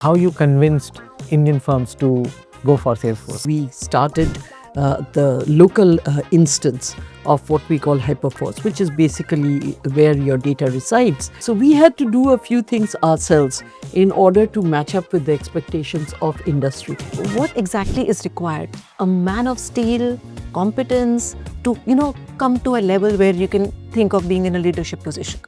How you convinced Indian firms to go for Salesforce? We started the local instance of what we call Hyperforce, which is basically where your data resides. So we had to do a few things ourselves in order to match up with the expectations of industry. What exactly is required? A man of steel, competence to, come to a level where you can think of being in a leadership position.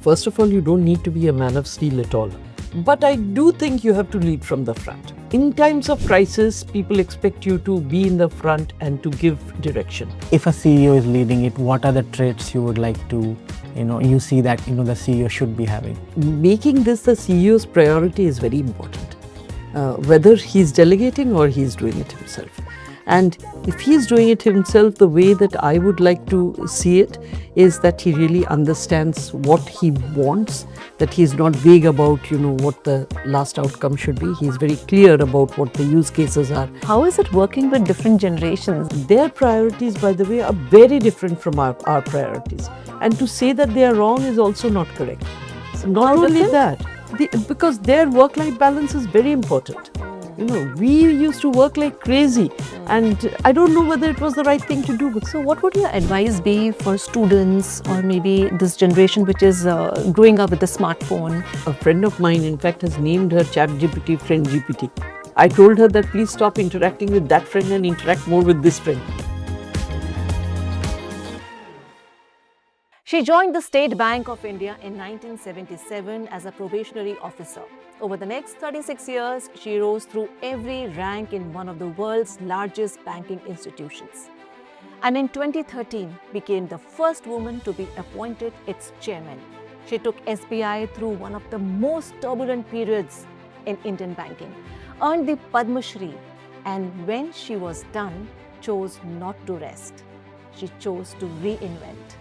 First of all, you don't need to be a man of steel at all. But I do think you have to lead from the front. In times of crisis, people expect you to be in the front and to give direction. If a CEO is leading it, what are the traits you would like to, you see that, the CEO should be having? Making this the CEO's priority is very important. Whether he's delegating or he's doing it himself. And if he's doing it himself, the way that I would like to see it is that he really understands what he wants, that he's not vague about, what the last outcome should be. He's very clear about what the use cases are. How is it working with different generations? Their priorities, by the way, are very different from our priorities. And to say that they are wrong is also not correct. So not only that, because their work-life balance is very important. We used to work like crazy, and I don't know whether it was the right thing to do. So what would your advice be for students or maybe this generation which is growing up with the smartphone? A friend of mine, in fact, has named her ChatGPT friend GPT. I told her that please stop interacting with that friend and interact more with this friend. She joined the State Bank of India in 1977 as a probationary officer. Over the next 36 years, she rose through every rank in one of the world's largest banking institutions. And in 2013, became the first woman to be appointed its chairman. She took SBI through one of the most turbulent periods in Indian banking, earned the Padma Shri, and when she was done, chose not to rest. She chose to reinvent.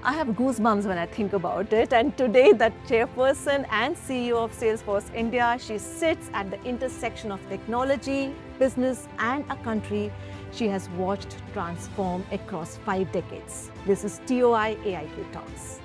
I have goosebumps when I think about it, and today that chairperson and CEO of Salesforce India, she sits at the intersection of technology, business and a country she has watched transform across 5 decades. This is TOI AIQ Talks.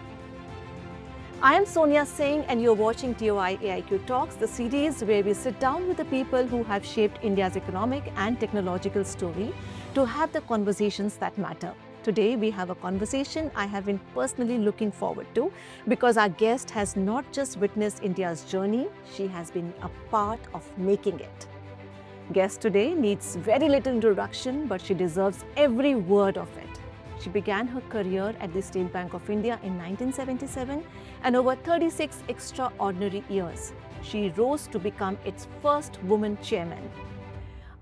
I am Sonia Singh and you're watching TOI AIQ Talks, the series where we sit down with the people who have shaped India's economic and technological story to have the conversations that matter. Today, we have a conversation I have been personally looking forward to because our guest has not just witnessed India's journey, she has been a part of making it. Guest today needs very little introduction, but she deserves every word of it. She began her career at the State Bank of India in 1977, and over 36 extraordinary years, she rose to become its first woman chairman.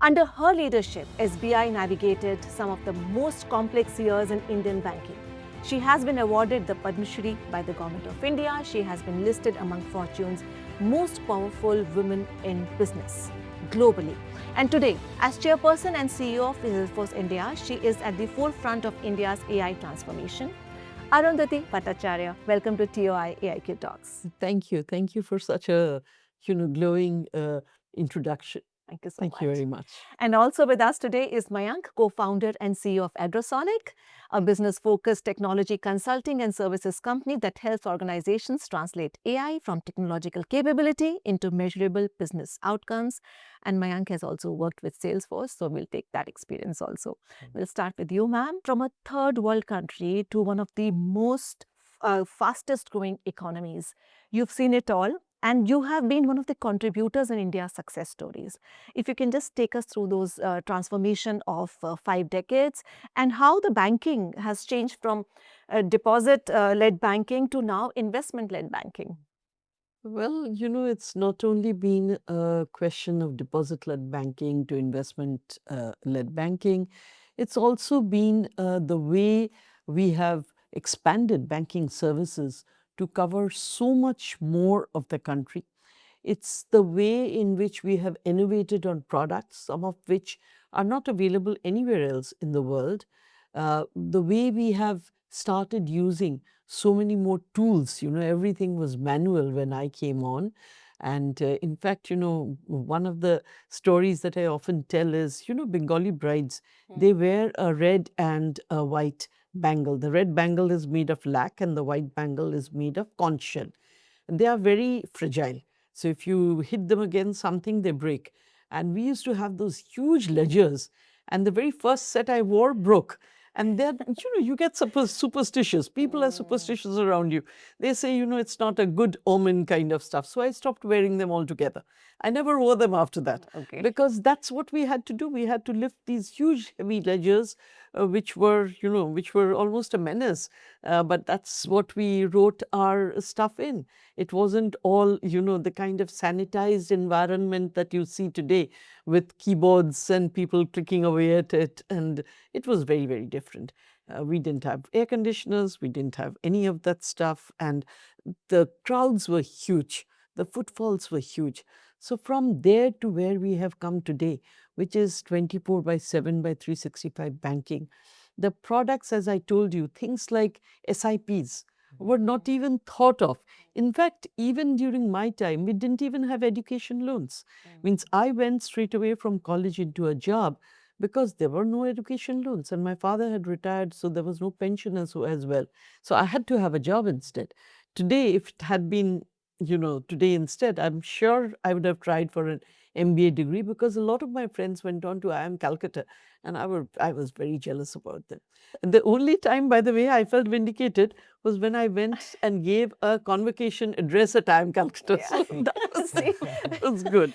Under her leadership, SBI navigated some of the most complex years in Indian banking. She has been awarded the Padma Shri by the Government of India. She has been listed among Fortune's most powerful women in business globally. And today, as chairperson and CEO of Salesforce India, she is at the forefront of India's AI transformation. Arundhati Bhattacharya, welcome to TOI AIQ Talks. Thank you. Thank you for such a glowing introduction. Thank you so much. Thank you very much. And also with us today is Mayank, co-founder and CEO of ADROSONIC, a business-focused technology consulting and services company that helps organizations translate AI from technological capability into measurable business outcomes. And Mayank has also worked with Salesforce, so we'll take that experience also. We'll start with you, ma'am. From a third world country to one of the most fastest growing economies, you've seen it all. And you have been one of the contributors in India's success stories. If you can just take us through those transformation of 5 decades and how the banking has changed from deposit-led banking to now investment-led banking. Well, it's not only been a question of deposit-led banking to investment-led banking. It's also been the way we have expanded banking services to cover so much more of the country. It's the way in which we have innovated on products, some of which are not available anywhere else in the world. The way we have started using so many more tools. Everything was manual when I came on. And in fact, one of the stories that I often tell is, Bengali brides, they wear a red and a white bangle. The red bangle is made of lac and the white bangle is made of conch shell. They are very fragile. So if you hit them against something, they break. And we used to have those huge ledgers, and the very first set I wore broke. And then, you get superstitious. People are superstitious around you. They say, it's not a good omen kind of stuff. So I stopped wearing them altogether. I never wore them after that. Okay. Because that's what we had to do. We had to lift these huge, heavy ledgers, which were almost a menace. But that's what we wrote our stuff in. It wasn't all, the kind of sanitized environment that you see today with keyboards and people clicking away at it. And it was very, very different. We didn't have air conditioners. We didn't have any of that stuff. And the crowds were huge. The footfalls were huge. So from there to where we have come today, which is 24/7 by 365 banking, the products, as I told you, things like SIPs were not even thought of. In fact, even during my time, we didn't even have education loans. Means I went straight away from college into a job because there were no education loans, and my father had retired, so there was no pension as well. So I had to have a job instead. Today, if it had been, today instead, I'm sure I would have tried for an MBA degree, because a lot of my friends went on to IIM Calcutta, and I was very jealous about them. And the only time, by the way, I felt vindicated was when I went and gave a convocation address at IIM Calcutta. So that was good.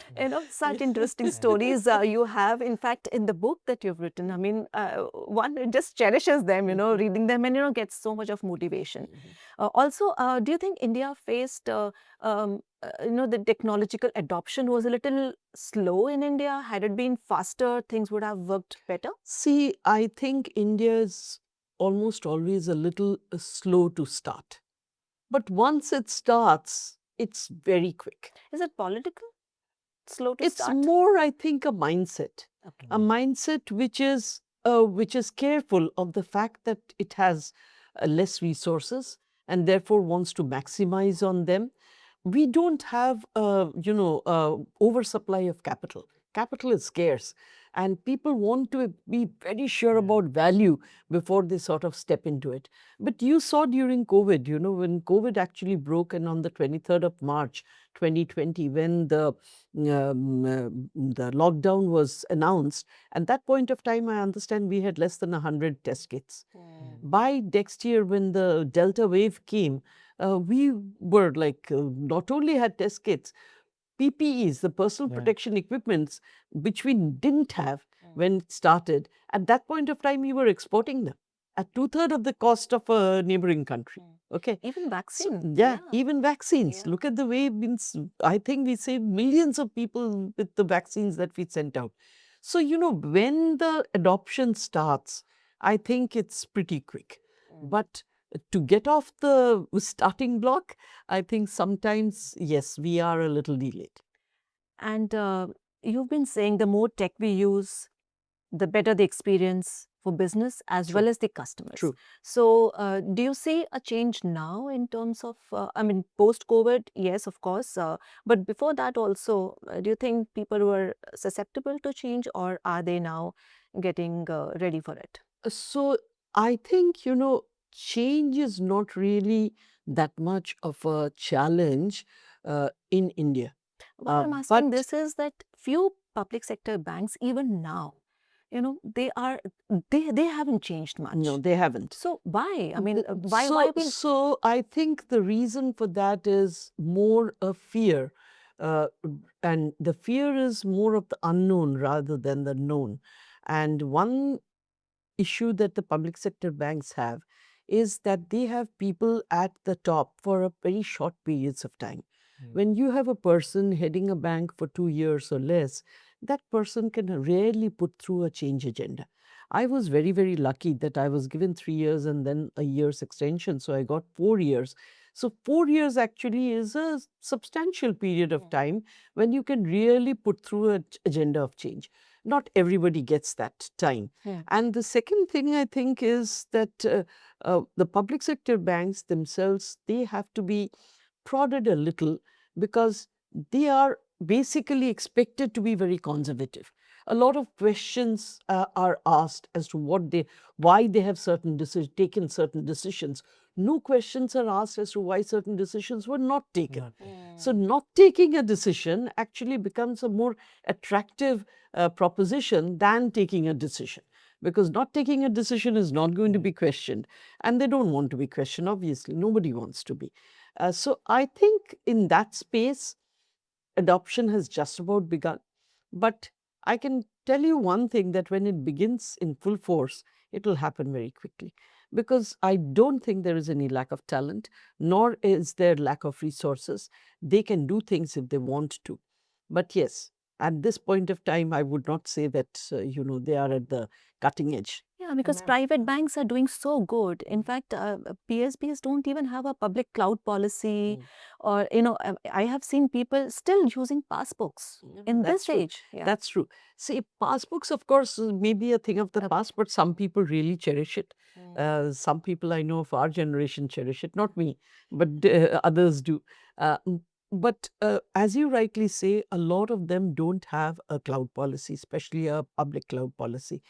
Such interesting stories you have, in fact, in the book that you've written. I mean, one just cherishes them, reading them, and, gets so much of motivation. Also, do you think India faced, the technological adoption was a little slow in India? Had it been faster, things would have worked better? See, I think India is almost always a little slow to start. But once it starts, it's very quick. Is it political? Slow to It's start? more, I think, a mindset. Okay. A mindset which is careful of the fact that it has less resources and therefore wants to maximize on them. We don't have, oversupply of capital. Capital is scarce, and people want to be very sure about value before they sort of step into it. But you saw during COVID, when COVID actually broke, and on the 23rd of March, 2020, when the lockdown was announced, at that point of time, I understand we had less than 100 test kits. By next year, when the Delta wave came, we were not only had test kits, PPEs, the personal protection equipments, which we didn't have when it started. At that point of time, we were exporting them at 2/3 of the cost of a neighboring country. Okay. Even vaccines. Even vaccines. Yeah. Look at the way, I think we saved millions of people with the vaccines that we sent out. So, when the adoption starts, I think it's pretty quick. But to get off the starting block, I think sometimes, yes, we are a little delayed. And you've been saying the more tech we use, the better the experience for business as well as the customers. True. So do you see a change now in terms of, post-COVID? Yes, of course. But before that also, do you think people were susceptible to change, or are they now getting ready for it? So I think, change is not really that much of a challenge in India. What I'm asking this is that few public sector banks, even now, they haven't changed much. No, they haven't. So why? I mean, why? So I think the reason for that is more a fear. And the fear is more of the unknown rather than the known. And one issue that the public sector banks have is that they have people at the top for a very short periods of time. When you have a person heading a bank for 2 years or less, that person can rarely put through a change agenda. I was very, very lucky that I was given 3 years and then a year's extension, so I got 4 years. So 4 years actually is a substantial period of time when you can really put through an agenda of change. Not everybody gets that time. And the second thing I think is that the public sector banks themselves, they have to be prodded a little, because they are basically expected to be very conservative. A lot of questions are asked as to why they have taken certain decisions No questions are asked as to why certain decisions were not taken. Not- So, not taking a decision actually becomes a more attractive proposition than taking a decision, because not taking a decision is not going to be questioned, and they don't want to be questioned, obviously. Nobody wants to be. So, I think in that space, adoption has just about begun. But I can tell you one thing, that when it begins in full force, it will happen very quickly. Because I don't think there is any lack of talent, nor is there lack of resources. They can do things if they want to. But yes, at this point of time, I would not say that, they are at the cutting edge. Yeah, because private banks are doing so good. In fact, PSBs don't even have a public cloud policy, or I have seen people still using passbooks in That's this true. age. Yeah. That's true. See, passbooks, of course, may be a thing of the past, but some people really cherish it. Some people I know of our generation cherish it, not me, but others do. But as you rightly say, a lot of them don't have a cloud policy, especially a public cloud policy.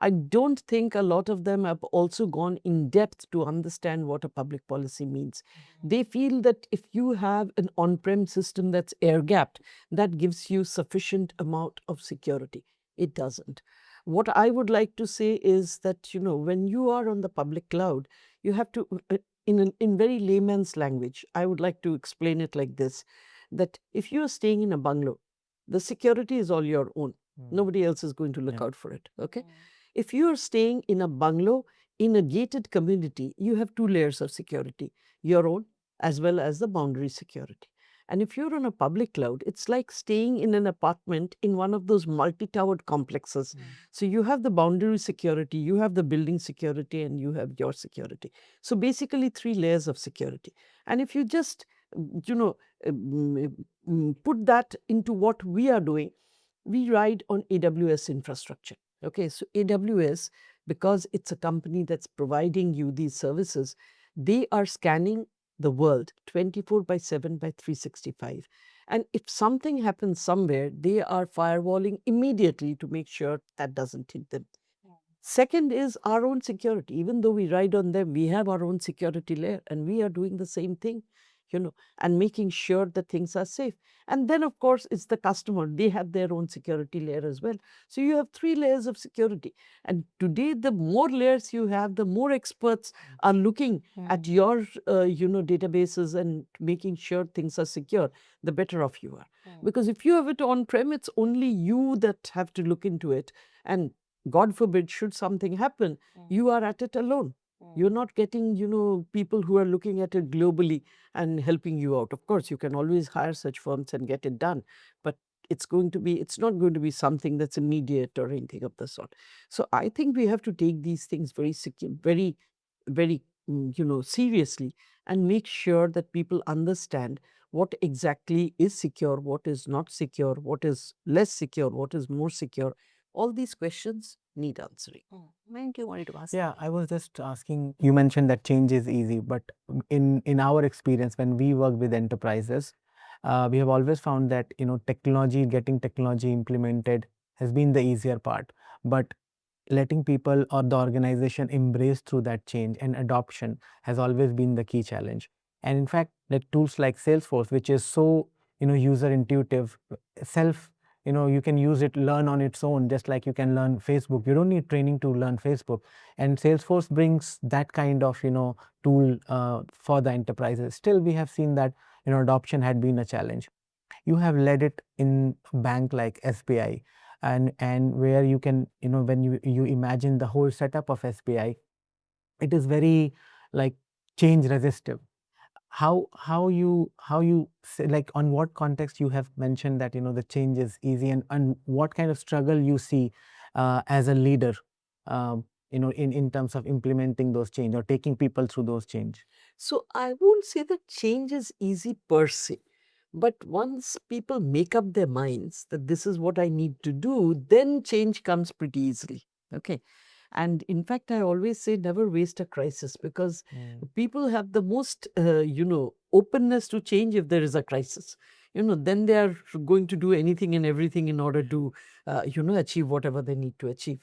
I don't think a lot of them have also gone in depth to understand what a public policy means. They feel that if you have an on-prem system that's air-gapped, that gives you sufficient amount of security. It doesn't. What I would like to say is that, when you are on the public cloud, you have to, in very layman's language, I would like to explain it like this, that if you are staying in a bungalow, the security is all your own. Nobody else is going to look out for it. Okay. If you are staying in a bungalow in a gated community, you have two layers of security, your own as well as the boundary security. And if you're on a public cloud, it's like staying in an apartment in one of those multi-towered complexes. So you have the boundary security, you have the building security, and you have your security. So basically, three layers of security. And if you just, put that into what we are doing, we ride on AWS infrastructure. Okay, so AWS, because it's a company that's providing you these services, they are scanning the world 24/7 by 365. And if something happens somewhere, they are firewalling immediately to make sure that doesn't hit them. Second is our own security. Even though we ride on them, we have our own security layer, and we are doing the same thing, and making sure that things are safe. And then, of course, it's the customer. They have their own security layer as well. So you have three layers of security. And today, the more layers you have, the more experts are looking at your, databases and making sure things are secure, the better off you are. Because if you have it on-prem, it's only you that have to look into it. And God forbid, should something happen, you are at it alone. You're not getting, people who are looking at it globally and helping you out. Of course, you can always hire such firms and get it done, but it's not going to be something that's immediate or anything of the sort. So I think we have to take these things very, very, seriously, and make sure that people understand what exactly is secure, what is not secure, what is less secure, what is more secure. All these questions need answering. Mayank, you wanted to ask? Yeah, I was just asking, you mentioned that change is easy, but in our experience, when we work with enterprises, we have always found that, getting technology implemented has been the easier part. But letting people or the organization embrace through that change and adoption has always been the key challenge. And in fact, the tools like Salesforce, which is so, user intuitive, you can use it, learn on its own, just like you can learn Facebook. You don't need training to learn Facebook. And Salesforce brings that kind of, tool for the enterprises. Still, we have seen that, adoption had been a challenge. You have led it in a bank like SBI, and where you can, when you imagine the whole setup of SBI, it is very like change resistive. How you say, like, on what context you have mentioned that, the change is easy, and what kind of struggle you see as a leader, in terms of implementing those change or taking people through those change. So I won't say that change is easy per se, but once people make up their minds that this is what I need to do, then change comes pretty easily. Okay. And in fact, I always say never waste a crisis, because people have the most, openness to change if there is a crisis. Then they are going to do anything and everything in order to, achieve whatever they need to achieve.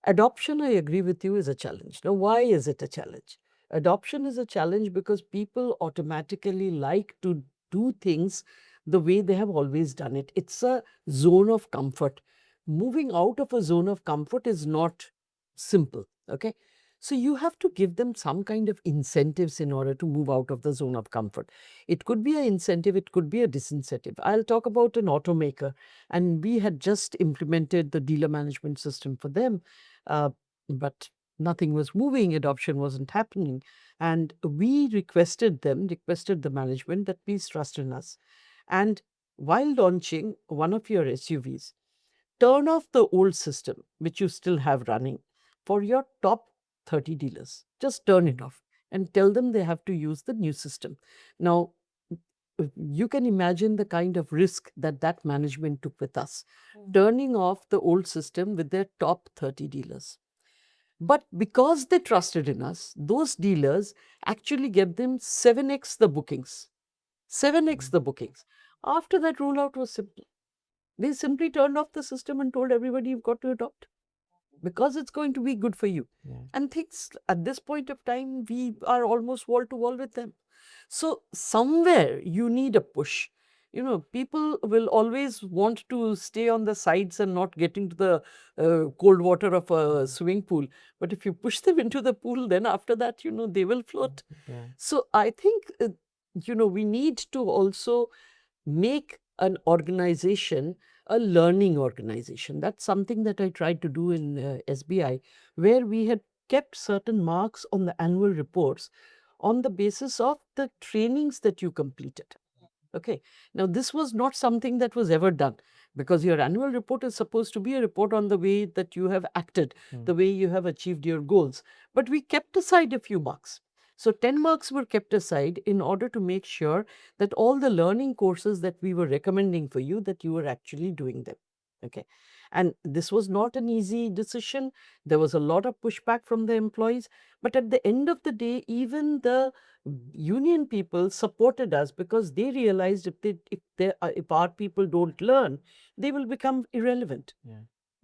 Adoption, I agree with you, is a challenge. Now, why is it a challenge? Adoption is a challenge because people automatically like to do things the way they have always done it. It's a zone of comfort. Moving out of a zone of comfort is not simple. Okay. So you have to give them some kind of incentives in order to move out of the zone of comfort. It could be an incentive, it could be a disincentive. I'll talk about an automaker, and we had just implemented the dealer management system for them, but nothing was moving, adoption wasn't happening. And we requested the management that please trust in us. And while launching one of your SUVs, turn off the old system, which you still have running, for your top 30 dealers. Just turn it off and tell them they have to use the new system. Now, you can imagine the kind of risk that that management took with us, turning off the old system with their top 30 dealers. But because they trusted in us, those dealers actually gave them 7x the bookings. 7x the bookings. After that rollout was simple. They simply turned off the system and told everybody you've got to adopt because it's going to be good for you. And things at this point of time, we are almost wall to wall with them. So somewhere you need a push. People will always want to stay on the sides and not get into the cold water of a swimming pool. But if you push them into the pool, then after that, they will float. So I think, we need to also make an organization a learning organization. That's something that I tried to do in SBI, where we had kept certain marks on the annual reports on the basis of the trainings that you completed. Okay. Now, this was not something that was ever done, because your annual report is supposed to be a report on the way that you have acted, the way you have achieved your goals. But we kept aside a few marks. So 10 marks were kept aside in order to make sure that all the learning courses that we were recommending for you, that you were actually doing them. Okay. And this was not an easy decision. There was a lot of pushback from the employees. But at the end of the day, even the union people supported us, because they realized if our people don't learn, they will become irrelevant.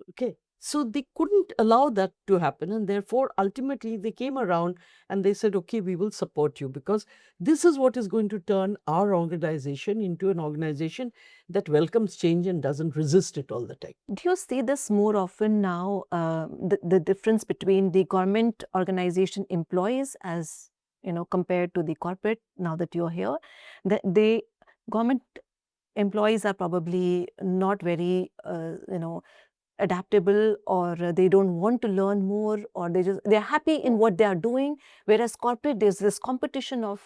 Okay. So they couldn't allow that to happen, and therefore ultimately they came around and they said, okay, we will support you, because this is what is going to turn our organization into an organization that welcomes change and doesn't resist it all the time. Do you see this more often now, the difference between the government organization employees as, compared to the corporate, now that you're here? The government employees are probably not very, adaptable, or they don't want to learn more, or they're happy in what they are doing, whereas corporate, there's this competition of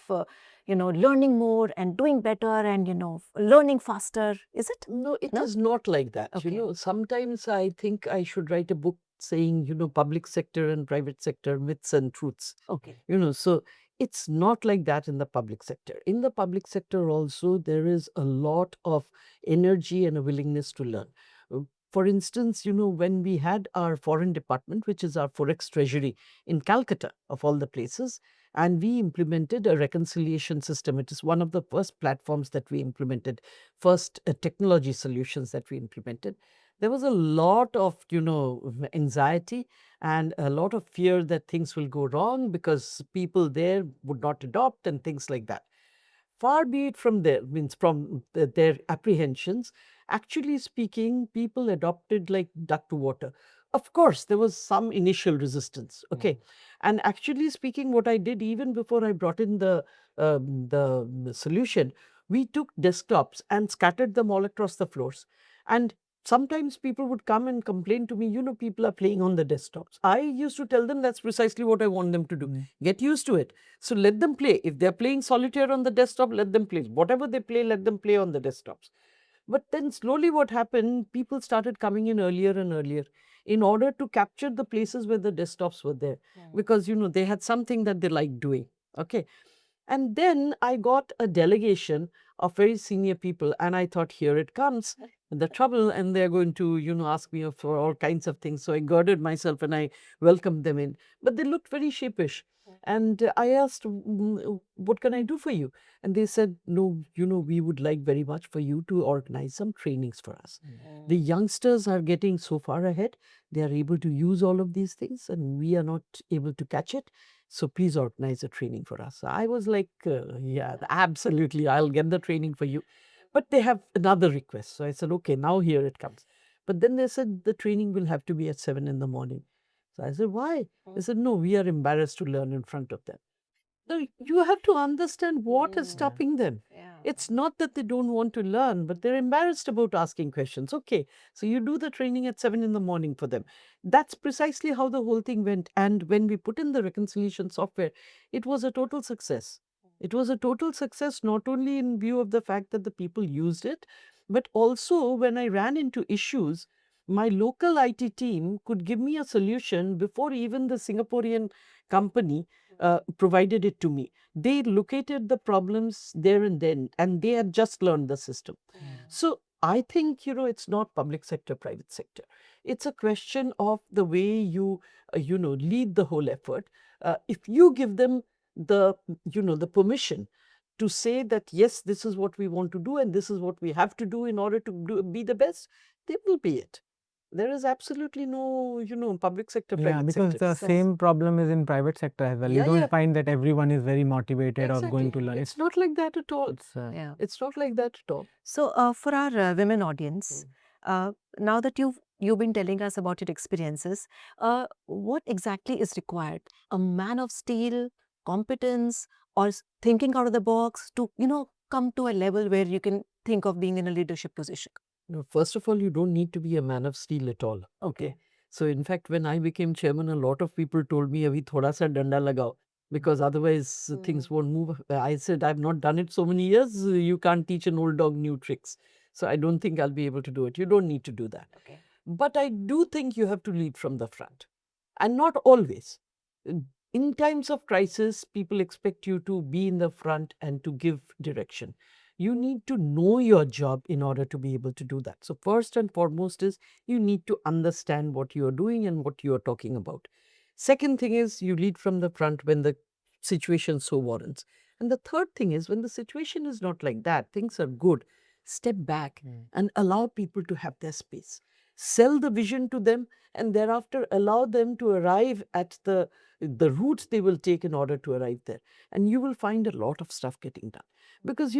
learning more and doing better and learning faster. Is it? No, it is not like that. Okay. Sometimes I think I should write a book saying, public sector and private sector myths and truths. Okay. So it's not like that in the public sector. In the public sector also, there is a lot of energy and a willingness to learn. For instance, when we had our foreign department, which is our forex treasury in Calcutta, of all the places, and we implemented a reconciliation system. It is one of the first platforms that we implemented, first technology solutions that we implemented. There was a lot of, anxiety and a lot of fear that things will go wrong because people there would not adopt and things like that. Far be it from their apprehensions. Actually speaking, people adopted like duck to water. Of course, there was some initial resistance. Okay. And actually speaking, what I did even before I brought in the solution, we took desktops and scattered them all across the floors. And sometimes people would come and complain to me, people are playing on the desktops. I used to tell them that's precisely what I want them to do. Get used to it. So let them play. If they're playing solitaire on the desktop, let them play. Whatever they play, let them play on the desktops. But then slowly what happened, people started coming in earlier and earlier in order to capture the places where the desktops were there. Because, they had something that they liked doing. Okay. And then I got a delegation of very senior people, and I thought, here it comes, the trouble, and they're going to, ask me for all kinds of things. So I girded myself and I welcomed them in. But they looked very sheepish. And I asked, what can I do for you? And they said, no, we would like very much for you to organize some trainings for us. The youngsters are getting so far ahead. They are able to use all of these things, and we are not able to catch it. So please organize a training for us. I was like, yeah, absolutely, I'll get the training for you. But they have another request. So I said, okay, now here it comes. But then they said the training will have to be at 7 in the morning. So I said, why? They said, no, we are embarrassed to learn in front of them. No, you have to understand what is stopping them. It's not that they don't want to learn, but they're embarrassed about asking questions. Okay, so you do the training at 7 in the morning for them. That's precisely how the whole thing went. And when we put in the reconciliation software, it was a total success. It was a total success, not only in view of the fact that the people used it, but also when I ran into issues, my local IT team could give me a solution before even the Singaporean company provided it to me. They located the problems there and then, and they had just learned the system. So I think, it's not public sector, private sector. It's a question of the way you, lead the whole effort. If you give them the permission to say that, yes, this is what we want to do and this is what we have to do in order to be the best, they will be it. There is absolutely no, public sector, Yeah, private because sector. the same problem is in private sector as well. You Yeah, don't yeah. find that everyone is very motivated or going to learn. It's not like that at all. It's, Yeah. It's not like that at all. So, for our women audience, now that you've been telling us about your experiences, what exactly is required? A man of steel, competence, or thinking out of the box to come to a level where you can think of being in a leadership position? No, first of all, you don't need to be a man of steel at all. Okay. So in fact, when I became chairman, a lot of people told me, "Abhi thoda sa danda lagao," because otherwise things won't move. I said, I've not done it so many years. You can't teach an old dog new tricks. So I don't think I'll be able to do it. You don't need to do that. Okay. But I do think you have to lead from the front, and not always. In times of crisis, people expect you to be in the front and to give direction. You need to know your job in order to be able to do that. So first and foremost is you need to understand what you are doing and what you are talking about. Second thing is you lead from the front when the situation so warrants. And the third thing is when the situation is not like that, things are good, step back and allow people to have their space. Sell the vision to them and thereafter allow them to arrive at the routes they will take in order to arrive there. And you will find a lot of stuff getting done. Because,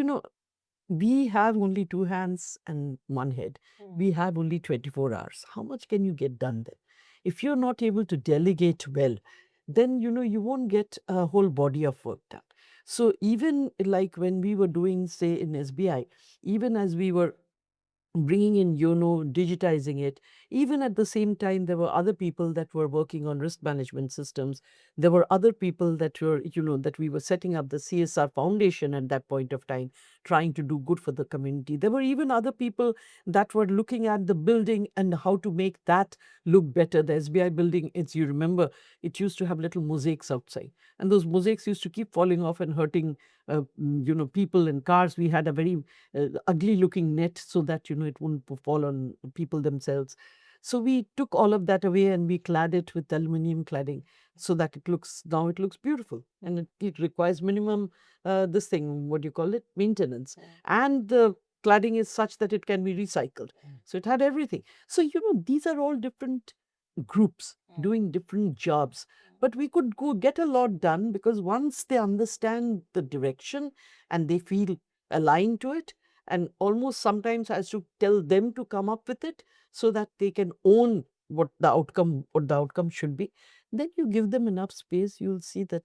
we have only two hands and one head. We have only 24 hours. How much can you get done then? If you're not able to delegate well, then you won't get a whole body of work done. So even like when we were doing, say, in SBI, even as we were bringing in YONO, digitizing it. Even at the same time, there were other people that were working on risk management systems. There were other people that were, that we were setting up the CSR foundation at that point of time, trying to do good for the community. There were even other people that were looking at the building and how to make that look better. The SBI building, you remember, it used to have little mosaics outside. And those mosaics used to keep falling off and hurting, people and cars. We had a very ugly looking net so that, it wouldn't fall on people themselves. So we took all of that away and we clad it with aluminum cladding so that it looks beautiful. And it requires minimum, this thing, what do you call it? Maintenance. And the cladding is such that it can be recycled. So it had everything. So, these are all different groups doing different jobs. But we could go get a lot done because once they understand the direction and they feel aligned to it, and almost sometimes has to tell them to come up with it so that they can own what the outcome should be, then you give them enough space, you'll see that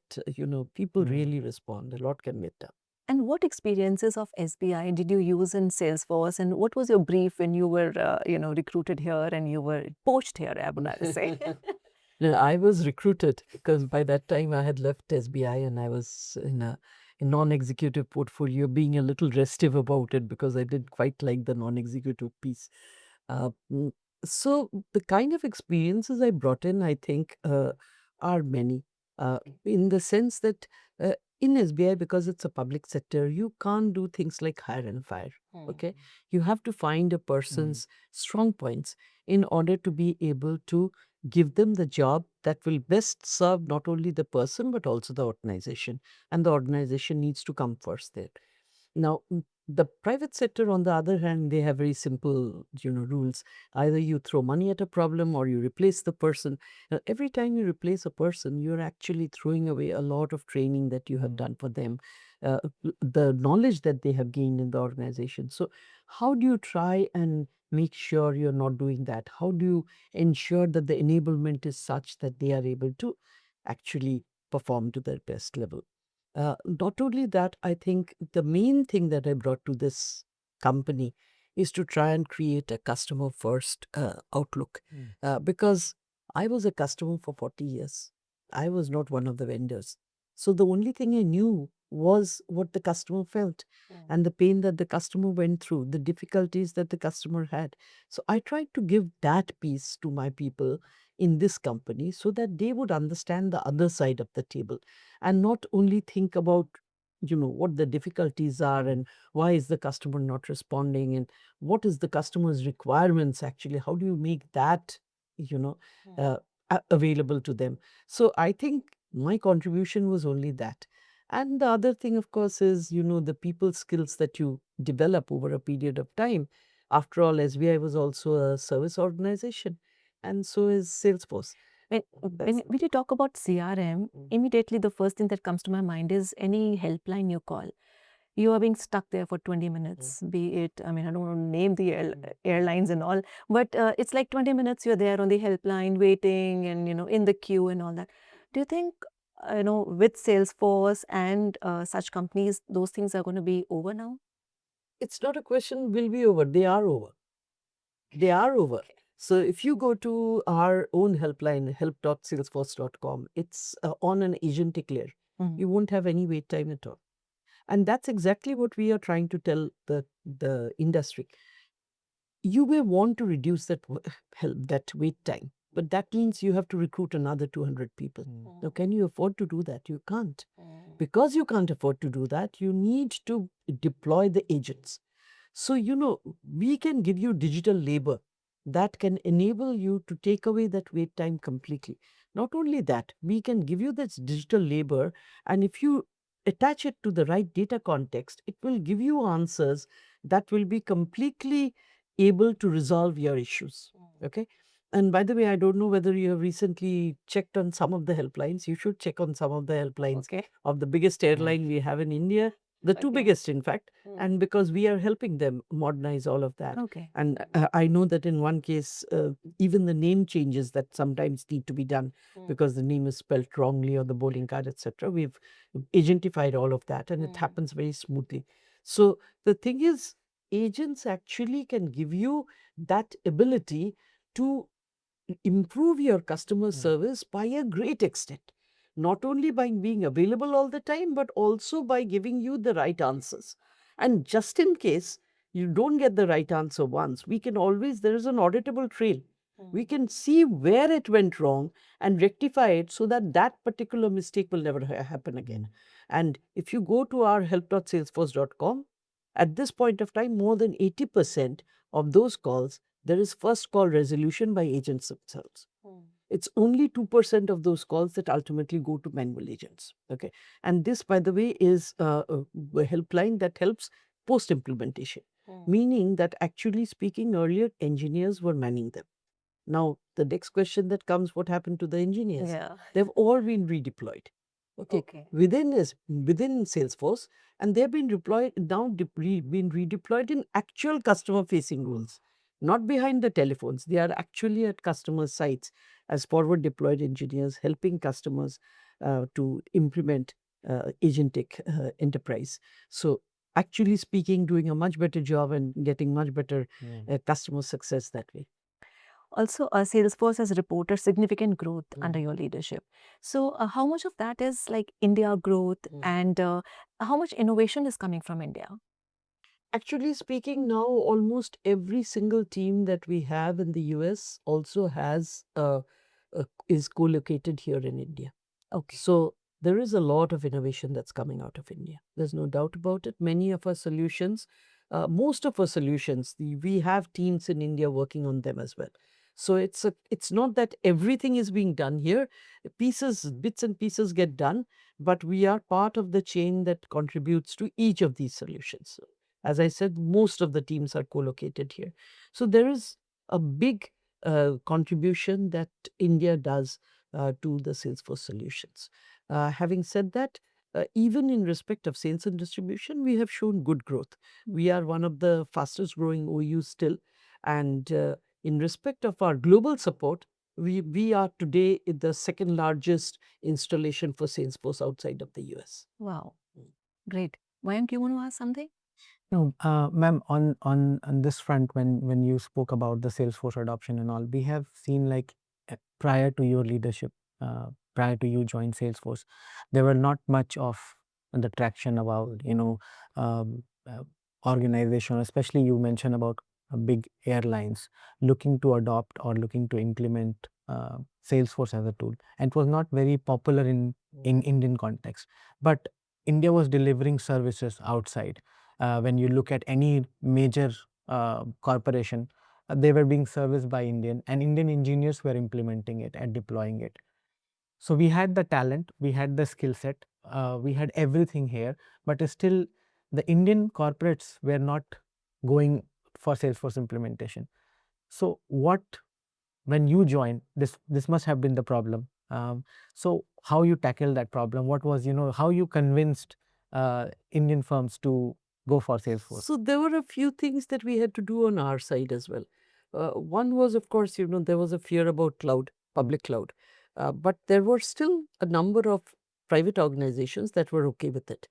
people really respond. A lot can get done. And what experiences of SBI did you use in Salesforce? And what was your brief when you were, recruited here and you were poached here, I would rather say? No, I was recruited because by that time I had left SBI and I was in a non-executive portfolio, being a little restive about it because I did quite like the non-executive piece. So the kind of experiences I brought in, I think, are many. In the sense that in SBI, because it's a public sector, you can't do things like hire and fire. Okay, you have to find a person's strong points in order to be able to give them the job that will best serve not only the person but also the organization, and the organization needs to come first there. Now, The private sector, on the other hand, they have very simple, rules. Either you throw money at a problem or you replace the person. Every time you replace a person, you're actually throwing away a lot of training that you have done for them, the knowledge that they have gained in the organization. So, how do you try and make sure you're not doing that? How do you ensure that the enablement is such that they are able to actually perform to their best level? Not only that, I think the main thing that I brought to this company is to try and create a customer first outlook, because I was a customer for 40 years. I was not one of the vendors. So the only thing I knew was what the customer felt and the pain that the customer went through, the difficulties that the customer had. So I tried to give that piece to my people in this company so that they would understand the other side of the table and not only think about what the difficulties are and why is the customer not responding and what is the customer's requirements actually, how do you make that you know uh, available to them. So I think my contribution was only that. And the other thing, of course, is the people skills that you develop over a period of time. After all, SBI was also a service organization, and so is Salesforce. When you talk about CRM, immediately the first thing that comes to my mind is any helpline you call. You are being stuck there for 20 minutes, be it, I mean, I don't want to name the airlines and all, but it's like 20 minutes you're there on the helpline waiting and, in the queue and all that. Do you think, with Salesforce and such companies, those things are going to be over now? It's not a question will be over, they are over. They are over. So if you go to our own helpline, help.salesforce.com, it's on an agentic layer. You won't have any wait time at all. And that's exactly what we are trying to tell the industry. You may want to reduce that that wait time, but that means you have to recruit another 200 people. Now, can you afford to do that? You can't. Because you can't afford to do that, you need to deploy the agents. So, we can give you digital labor that can enable you to take away that wait time completely. Not only that, we can give you this digital labor, and if you attach it to the right data context, it will give you answers that will be completely able to resolve your issues. Okay. And by the way, I don't know whether you have recently checked on some of the helplines. You should check on some of the helplines of the biggest airline we have in India, the two biggest, in fact, and because we are helping them modernize all of that. Okay. And I know that in one case, even the name changes that sometimes need to be done because the name is spelled wrongly on the boarding card, etc. We've agentified all of that, and it happens very smoothly. So the thing is, agents actually can give you that ability to improve your customer service by a great extent. Not only by being available all the time, but also by giving you the right answers. And just in case you don't get the right answer once, we can always, there is an auditable trail. We can see where it went wrong and rectify it so that that particular mistake will never happen again. And if you go to our help.salesforce.com, at this point of time, more than 80% of those calls, there is first call resolution by agents themselves. It's only 2% of those calls that ultimately go to manual agents. Okay. And this, by the way, is a helpline that helps post implementation, meaning that actually speaking, earlier engineers were manning them. Now, the next question that comes, what happened to the engineers? Yeah. They've all been redeployed. Okay. Within Salesforce, and they've been been redeployed in actual customer facing roles, not behind the telephones. They are actually at customer sites as forward deployed engineers, helping customers to implement agentic enterprise. So actually speaking, doing a much better job and getting much better customer success that way. Also, Salesforce has reported significant growth under your leadership. So, how much of that is like India growth and how much innovation is coming from India? Actually speaking, now almost every single team that we have in the US also has is co-located here in India. Okay. So there is a lot of innovation that's coming out of India. There's no doubt about it. Many of our solutions, most of our solutions, we have teams in India working on them as well. So it's not that everything is being done here. Bits and pieces get done, but we are part of the chain that contributes to each of these solutions. As I said, most of the teams are co-located here. So there is a big contribution that India does to the Salesforce solutions. Having said that, even in respect of sales and distribution, we have shown good growth. We are one of the fastest growing OUs still. And in respect of our global support, we are today the second largest installation for Salesforce outside of the US. Wow. Great. Mayank, you want to ask something? No, ma'am, on this front, when you spoke about the Salesforce adoption and all, we have seen like prior to your leadership, prior to you join Salesforce, there were not much of the traction about um, uh, organization, especially you mentioned about big airlines looking to adopt or looking to implement Salesforce as a tool, and it was not very popular in Indian context, but India was delivering services outside. When you look at any major corporation, they were being serviced by Indian, and Indian engineers were implementing it and deploying it. So we had the talent, we had the skill set, we had everything here, but still the Indian corporates were not going for Salesforce implementation. So what, when you joined, this must have been the problem. So how you tackle that problem? What was, how you convinced Indian firms to go for Salesforce? So there were a few things that we had to do on our side as well. One was, of course, there was a fear about cloud, public cloud, but there were still a number of private organizations that were okay with it,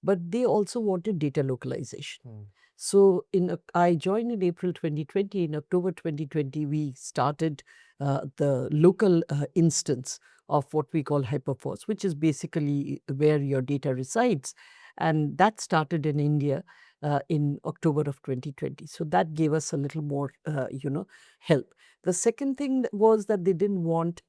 but they also wanted data localization. So I joined in April 2020. In October 2020, we started the local instance of what we call Hyperforce, which is basically where your data resides. And that started in India in October of 2020. So that gave us a little more, help. The second thing was that they didn't want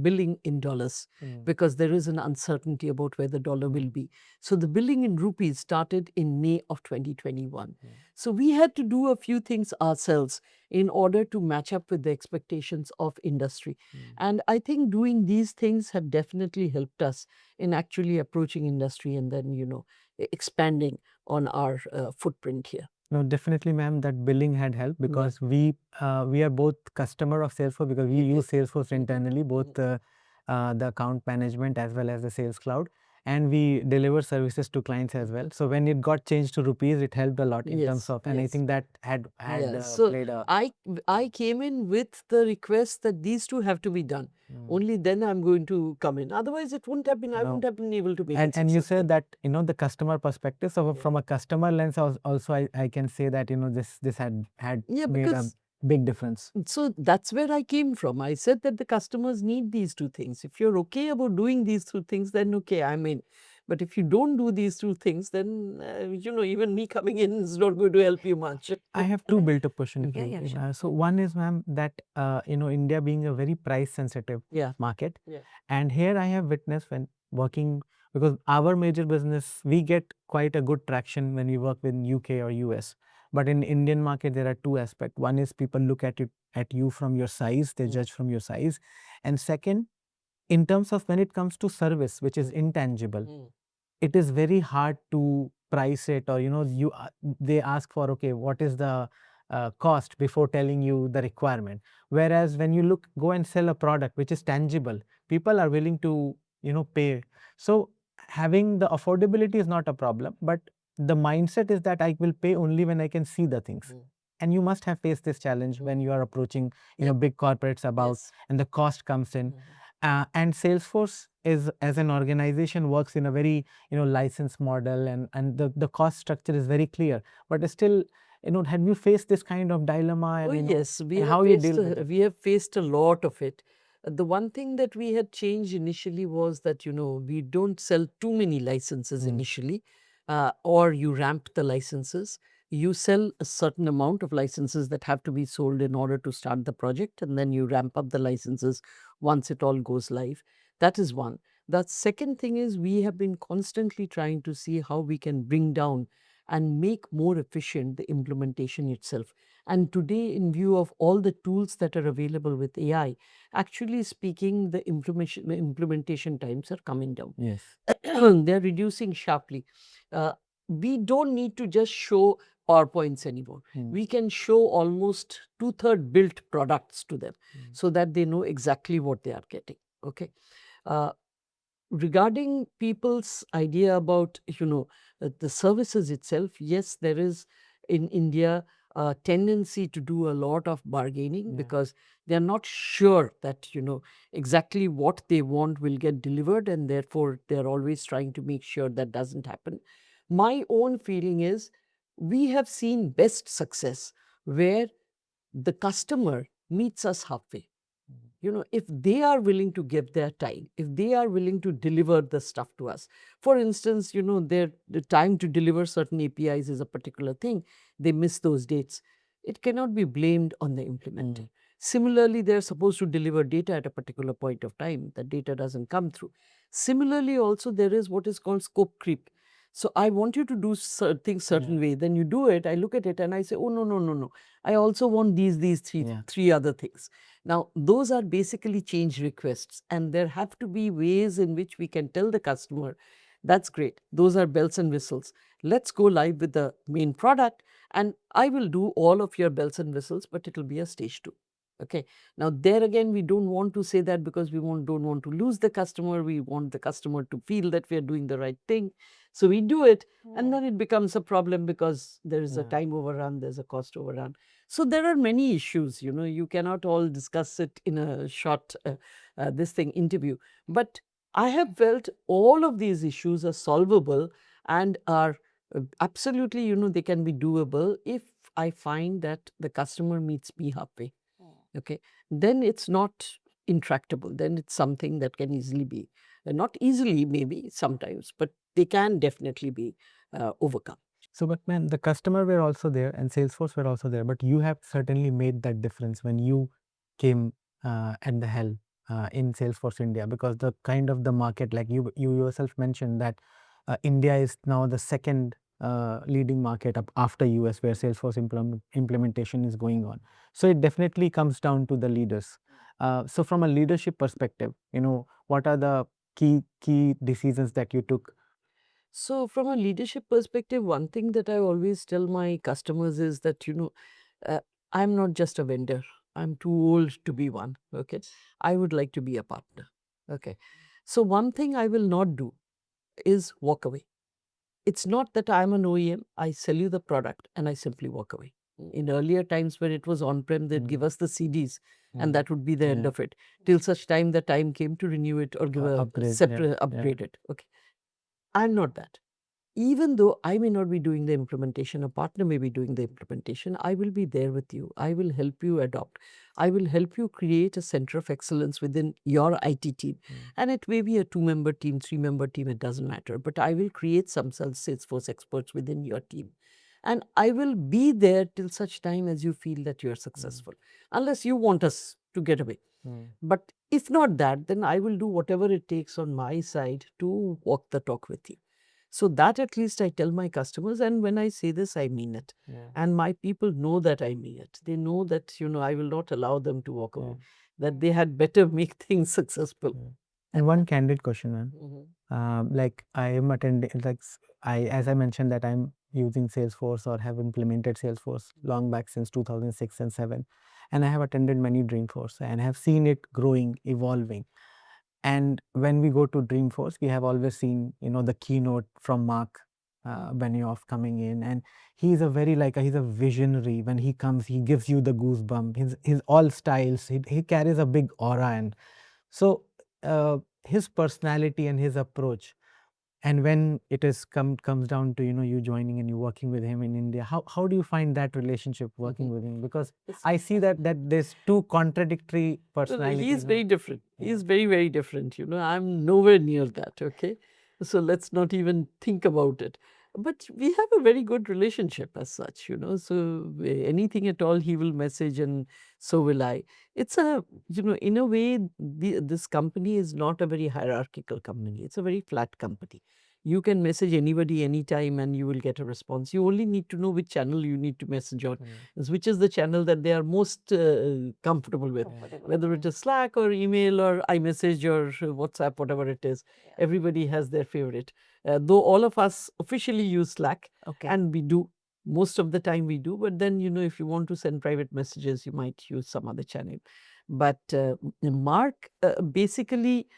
billing in dollars because there is an uncertainty about where the dollar will be. So the billing in rupees started in May of 2021. So we had to do a few things ourselves in order to match up with the expectations of industry. And I think doing these things have definitely helped us in actually approaching industry and then, expanding on our footprint here. No, definitely, ma'am, that billing had helped because we are both customer of Salesforce because we use Salesforce internally, both the account management as well as the Sales Cloud, and we deliver services to clients as well. So when it got changed to rupees, it helped a lot in terms of, and I think that had So played a. I came in with the request that these two have to be done. Only then I'm going to come in. Otherwise, it wouldn't have been. I wouldn't have been able to make it. And you said that the customer perspective. So from a customer lens, also I can say that this had made a big difference. So that's where I came from. I said that the customers need these two things. If you're okay about doing these two things, then okay, I'm in. But if you don't do these two things, then even me coming in is not going to help you much. I have two built-up questions. Yeah, sure. So one is, ma'am, that India being a very price-sensitive market, and here I have witnessed when working, because our major business, we get quite a good traction when we work with UK or US. But in Indian market, there are two aspects. One is people look at you from your size, they judge from your size, and second, in terms of when it comes to service, which is intangible, it is very hard to price it, or they ask for, okay, what is the cost before telling you the requirement. Whereas when you go and sell a product which is tangible, people are willing to pay. So having the affordability is not a problem, but the mindset is that I will pay only when I can see the things. And you must have faced this challenge when you are approaching big corporates about, and the cost comes in. And Salesforce is, as an organization, works in a very license model, and the cost structure is very clear. But still, have you faced this kind of dilemma? And, yes, we and have how faced, you deal with it? we have faced a lot of it. The one thing that we had changed initially was that we don't sell too many licenses initially, or you ramp the licenses. You sell a certain amount of licenses that have to be sold in order to start the project, and then you ramp up the licenses once it all goes live. That is one. The second thing is we have been constantly trying to see how we can bring down and make more efficient the implementation itself. And today, in view of all the tools that are available with AI, actually speaking, the implementation times are coming down. Yes. They're reducing sharply. We don't need to just show PowerPoints anymore. We can show almost 2/3 built products to them so that they know exactly what they are getting. Okay. Regarding people's idea about, the services itself, yes, there is in India a tendency to do a lot of bargaining because they are not sure that, exactly what they want will get delivered, and therefore they are always trying to make sure that doesn't happen. My own feeling is we have seen best success where the customer meets us halfway. If they are willing to give their time, if they are willing to deliver the stuff to us, for instance, the time to deliver certain APIs is a particular thing, they miss those dates, it cannot be blamed on the implementer. Similarly, they're supposed to deliver data at a particular point of time. The data doesn't come through. Similarly, also, there is what is called scope creep. So I want you to do things certain way. Then you do it. I look at it and I say, oh, no, no, no, no. I also want these three other things. Now, those are basically change requests, and there have to be ways in which we can tell the customer, that's great. Those are bells and whistles. Let's go live with the main product, and I will do all of your bells and whistles, but it will be a stage 2. Okay. Now, there again, we don't want to say that because we don't want to lose the customer. We want the customer to feel that we are doing the right thing. So we do it, and then it becomes a problem because there is a time overrun, there's a cost overrun. So there are many issues, you cannot all discuss it in a short interview. But I have felt all of these issues are solvable and are absolutely, they can be doable if I find that the customer meets me halfway. Okay, then it's not intractable. Then it's something that can easily be, not easily maybe sometimes, but they can definitely be overcome. So, but man, the customer were also there and Salesforce were also there, but you have certainly made that difference when you came at the helm in Salesforce India, because the kind of the market, like you yourself mentioned that India is now the second leading market up after US where Salesforce implementation is going on. So it definitely comes down to the leaders. So from a leadership perspective, what are the key decisions that you took? So from a leadership perspective, one thing that I always tell my customers is that, I'm not just a vendor. I'm too old to be one. Okay. I would like to be a partner. Okay. So one thing I will not do is walk away. It's not that I'm an OEM, I sell you the product and I simply walk away. In earlier times when it was on-prem, they'd give us the CDs and that would be the end of it. Till such time the time came to renew it or give a separate upgrade it. Okay. I'm not that. Even though I may not be doing the implementation, a partner may be doing the implementation, I will be there with you. I will help you adopt. I will help you create a center of excellence within your IT team. And it may be a 2-member team, 3-member team, it doesn't matter. But I will create some Salesforce experts within your team. And I will be there till such time as you feel that you're successful, unless you want us to get away. But if not that, then I will do whatever it takes on my side to walk the talk with you. So that at least I tell my customers, and when I say this, I mean it. And my people know that I mean it. They know that, I will not allow them to walk away, that they had better make things successful. And one candid question, man. Like I am attending, as I mentioned that I'm using Salesforce or have implemented Salesforce long back since 2006 and 7. And I have attended many Dreamforce and have seen it growing, evolving. And when we go to Dreamforce, we have always seen, the keynote from Mark Benioff coming in, and he's a very he's a visionary. When he comes, he gives you the goosebump. His all styles. He carries a big aura, and so his personality and his approach. And when it is comes down to you joining and you working with him in India, how do you find that relationship working with him? Because I see that there's two contradictory personalities. He is very different. He is very, very different. I'm nowhere near that. Okay, so let's not even think about it. But we have a very good relationship as such. So anything at all, he will message, and so will I. It's in a way, this company is not a very hierarchical company. It's a very flat company. You can message anybody anytime and you will get a response. You only need to know which channel you need to message on, which is the channel that they are most comfortable with, whether it is Slack or email or iMessage or WhatsApp, whatever it is. Everybody has their favorite. Though all of us officially use Slack, and we do. Most of the time we do, but then, if you want to send private messages, you might use some other channel. But Mark basically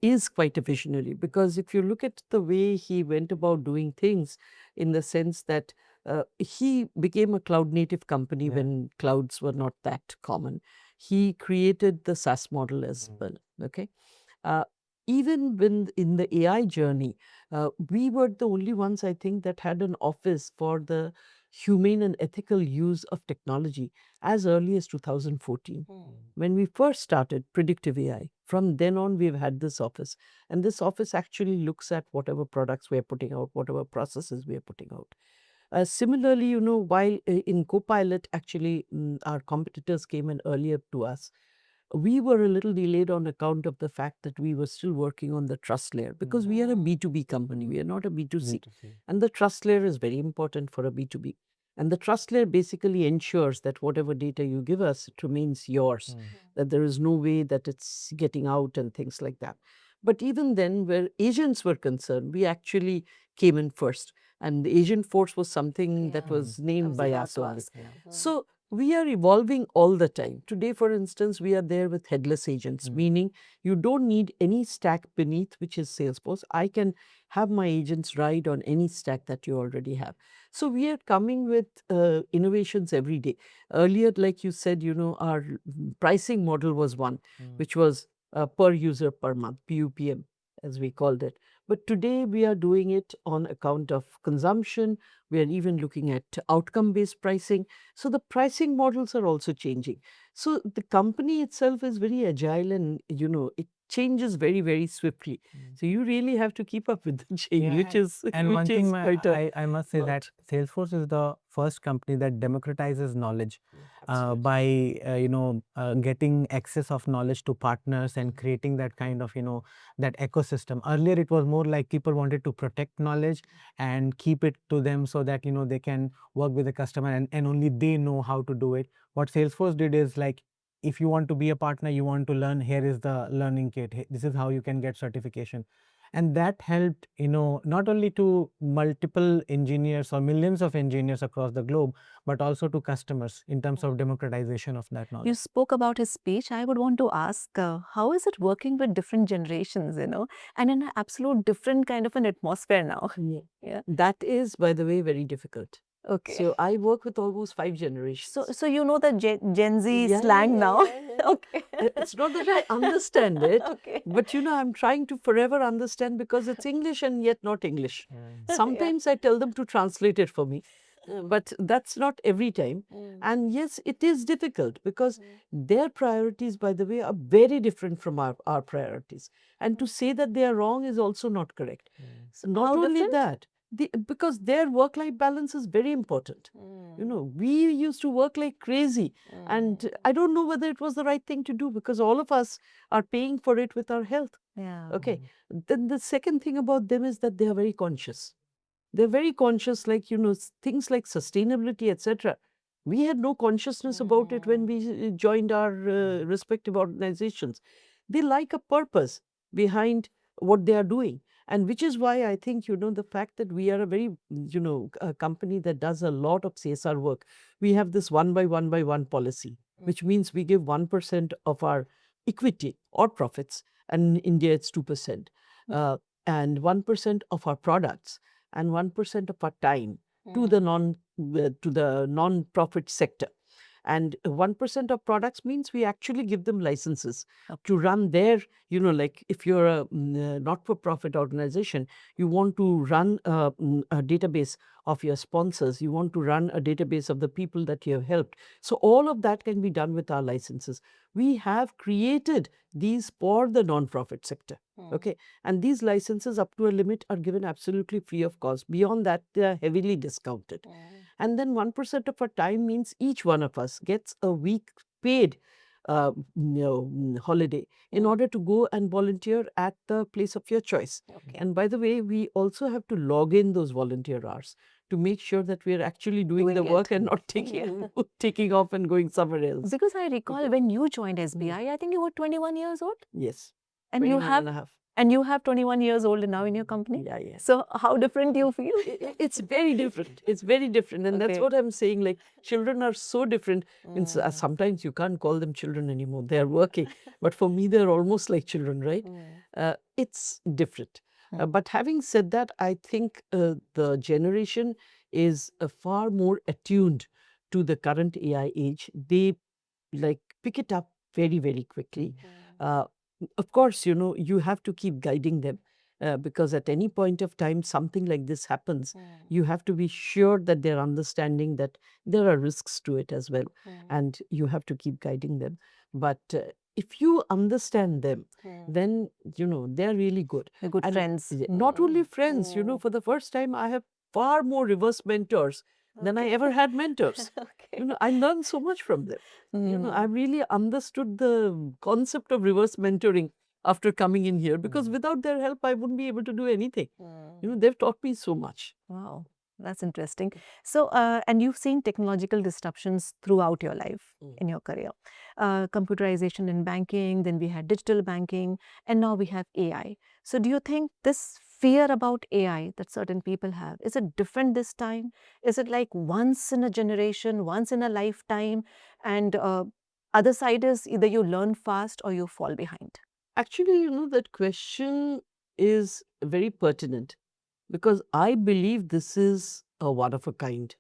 is quite a visionary, because if you look at the way he went about doing things, in the sense that he became a cloud native company when clouds were not that common. He created the SaaS model as well. Okay. Even when in the AI journey, we were the only ones, I think, that had an office for the humane and ethical use of technology as early as 2014. When we first started predictive AI, from then on, we've had this office. And this office actually looks at whatever products we're putting out, whatever processes we're putting out. Similarly, while in Copilot, actually, our competitors came in earlier to us, we were a little delayed on account of the fact that we were still working on the trust layer, because we are a B2B company, we are not a B2C. And the trust layer is very important for a B2B. And the trust layer basically ensures that whatever data you give us, it remains yours, that there is no way that it's getting out and things like that. But even then, where agents were concerned, we actually came in first. And the agent force was something that was named by us only. So we are evolving all the time. Today, for instance, we are there with headless agents, meaning you don't need any stack beneath, which is Salesforce. I can have my agents ride on any stack that you already have. So we are coming with innovations every day. Earlier, like you said, our pricing model was one, which was per user per month, PUPM, as we called it. But today we are doing it on account of consumption. We are even looking at outcome-based pricing. So the pricing models are also changing. So the company itself is very agile, and it changes very, very swiftly. So you really have to keep up with the change, which is and which one is thing quite a I must say lot. that Salesforce is the first company that democratizes knowledge by getting access of knowledge to partners and creating that kind of that ecosystem. Earlier it was more like people wanted to protect knowledge and keep it to them so that they can work with the customer and only they know how to do it. What Salesforce did is like, if you want to be a partner, you want to learn, here is the learning kit. This is how you can get certification. And that helped, not only to multiple engineers or millions of engineers across the globe, but also to customers in terms of democratization of that knowledge. You spoke about his speech. I would want to ask, how is it working with different generations, and in an absolute different kind of an atmosphere now? Yeah. That is, by the way, very difficult. Okay. So I work with almost 5 generations. So you know the Gen Z Yeah, slang yeah, now? yeah, yeah. Okay. It's not that I understand it, Okay. but I'm trying to forever understand, because it's English and yet not English. Sometimes I tell them to translate it for me, but that's not every time. And yes, it is difficult, because their priorities, by the way, are very different from our priorities. And to say that they are wrong is also not correct. So not How only different? that, because their work-life balance is very important. We used to work like crazy, and I don't know whether it was the right thing to do, because all of us are paying for it with our health. Yeah. Okay. Then the second thing about them is that they are very conscious. They're very conscious, like, things like sustainability, etc. We had no consciousness about it when we joined our respective organizations. They like a purpose behind what they are doing. And which is why I think, the fact that we are a very, a company that does a lot of CSR work. We have this 1 by 1 by 1 policy, which means we give 1% of our equity or profits, and in India it's 2%, and 1% of our products and 1% of our time to the non-profit sector. And 1% of products means we actually give them licenses to run their, like if you're a not-for-profit organization, you want to run a database of your sponsors, you want to run a database of the people that you have helped. So all of that can be done with our licenses. We have created these for the non-profit sector. Okay. And these licenses up to a limit are given absolutely free of cost. Beyond that, they are heavily discounted. And then 1% of our time means each one of us gets a week paid holiday in order to go and volunteer at the place of your choice. Okay. And by the way, we also have to log in those volunteer hours to make sure that we are actually doing the work and not taking off and going somewhere else. Because I recall when you joined SBI, I think you were 21 years old. Yes. And you 21 have and a half. And you have 21 years old now in your company? Yeah, yeah. So how different do you feel? It's very different. It's very different. And that's Okay. what I'm saying. Like, children are so different. Sometimes you can't call them children anymore. They're working. But for me, they're almost like children, right? It's different. But having said that, I think the generation is far more attuned to the current AI age. They like pick it up very, very quickly. Of course, you have to keep guiding them. Because at any point of time, something like this happens, you have to be sure that they're understanding that there are risks to it as well, and you have to keep guiding them. But if you understand them, then they're really good. We're good And friends. not only friends, for the first time, I have far more reverse mentors than I ever had mentors. Okay. I learned so much from them. I really understood the concept of reverse mentoring after coming in here, because without their help, I wouldn't be able to do anything. They've taught me so much. Wow, that's interesting. So, and you've seen technological disruptions throughout your life in your career. Computerization in banking, then we had digital banking, and now we have AI. So, do you think this fear about AI that certain people have, is it different this time? Is it like once in a generation, once in a lifetime? And other side is either you learn fast or you fall behind. Actually, that question is very pertinent, because I believe this is a one of a kind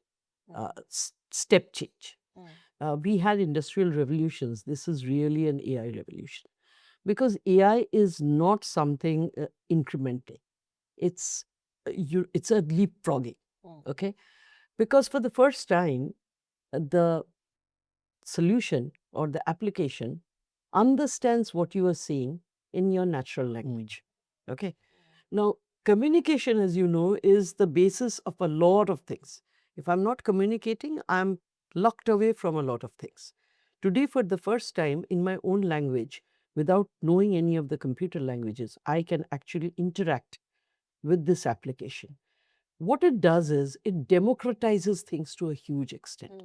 step change. We had industrial revolutions. This is really an AI revolution, because AI is not something incremental. It's it's a leapfrogging. Okay, because for the first time, the solution or the application understands what you are saying in your natural language. Okay. Now, communication, as you know, is the basis of a lot of things. If I'm not communicating, I'm locked away from a lot of things. Today, for the first time in my own language, without knowing any of the computer languages, I can actually interact with this application. What it does is it democratizes things to a huge extent.